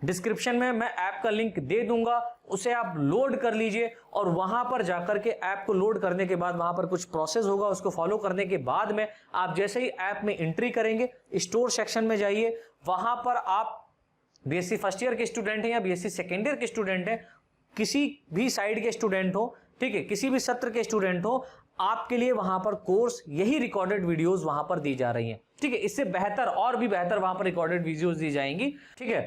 डिस्क्रिप्शन में मैं ऐप का लिंक दे दूंगा, उसे आप लोड कर लीजिए और वहां पर जाकर के ऐप को लोड करने के बाद वहां पर कुछ प्रोसेस होगा, उसको फॉलो करने के बाद में आप जैसे ही ऐप में एंट्री करेंगे, स्टोर सेक्शन में जाइए, वहां पर आप बीएससी फर्स्ट ईयर के स्टूडेंट हैं या बीएससी सेकेंड ईयर के स्टूडेंट हैं, किसी भी साइड के स्टूडेंट हो, ठीक है, किसी भी सत्र के स्टूडेंट हो, आपके लिए वहां पर कोर्स यही रिकॉर्डेड वीडियोस वहां पर दी जा रही हैं, ठीक है। इससे बेहतर और भी बेहतर वहां पर रिकॉर्डेड वीडियोस दी जाएंगी, ठीक है।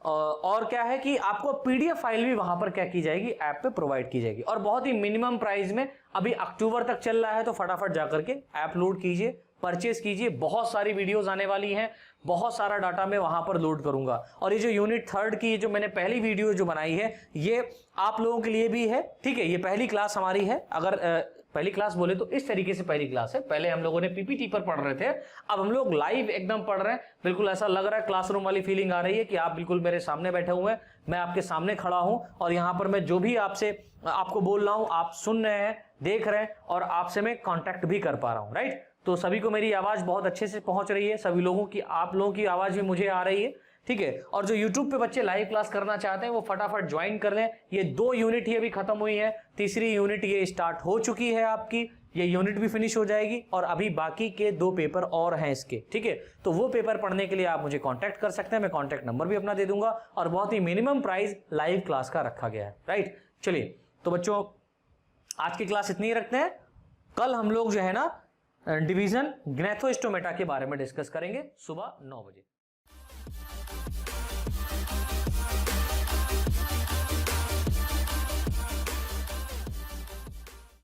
और क्या है कि आपको पीडीएफ फाइल भी वहां पर क्या की जाएगी, ऐप पे प्रोवाइड की जाएगी, और बहुत ही मिनिमम प्राइस में। अभी अक्टूबर तक चल रहा है, तो फटाफट जाकर के ऐप लोड कीजिए, परचेस कीजिए। बहुत सारी वीडियोस आने वाली हैं, बहुत सारा डाटा मैं वहां पर लोड करूंगा। और ये जो यूनिट 3 की जो मैंने पहली वीडियो जो बनाई है, ये आप लोगों के लिए भी है, ठीक है। ये पहली क्लास हमारी है, अगर पहली क्लास बोले तो इस तरीके से पहली क्लास है। पहले हम लोगों ने पीपीटी पर पढ़ रहे थे, अब हम लोग लाइव एकदम पढ़ रहे हैं। बिल्कुल ऐसा लग रहा है, क्लासरूम वाली फीलिंग आ रही है कि आप बिल्कुल मेरे सामने बैठे हुए हैं, मैं आपके सामने खड़ा हूं और यहाँ पर मैं जो भी आपको बोल रहा हूं, आप सुन रहे हैं, देख रहे हैं, और आपसे मैं कॉन्टैक्ट भी कर पा रहा हूं, राइट। तो सभी को मेरी आवाज बहुत अच्छे से पहुंच रही है, सभी लोगों की, आप लोगों की आवाज भी मुझे आ रही है, ठीक है। और जो YouTube पे बच्चे लाइव क्लास करना चाहते हैं वो फटाफट ज्वाइन कर लें। ये 2 यूनिट ही अभी खत्म हुई है, तीसरी यूनिट ये स्टार्ट हो चुकी है आपकी, ये यूनिट भी फिनिश हो जाएगी और अभी बाकी के 2 पेपर और हैं इसके, ठीक है। तो वो पेपर पढ़ने के लिए आप मुझे कांटेक्ट कर सकते हैं, मैं कांटेक्ट नंबर भी अपना दे दूंगा, और बहुत ही मिनिमम प्राइस लाइव क्लास का रखा गया है, राइट। चलिए, तो बच्चों आज की क्लास इतनी ही रखते हैं। कल हम लोग जो है ना डिवीजन ग्नैथोस्टोमेटा के बारे में डिस्कस करेंगे सुबह 9 बजे।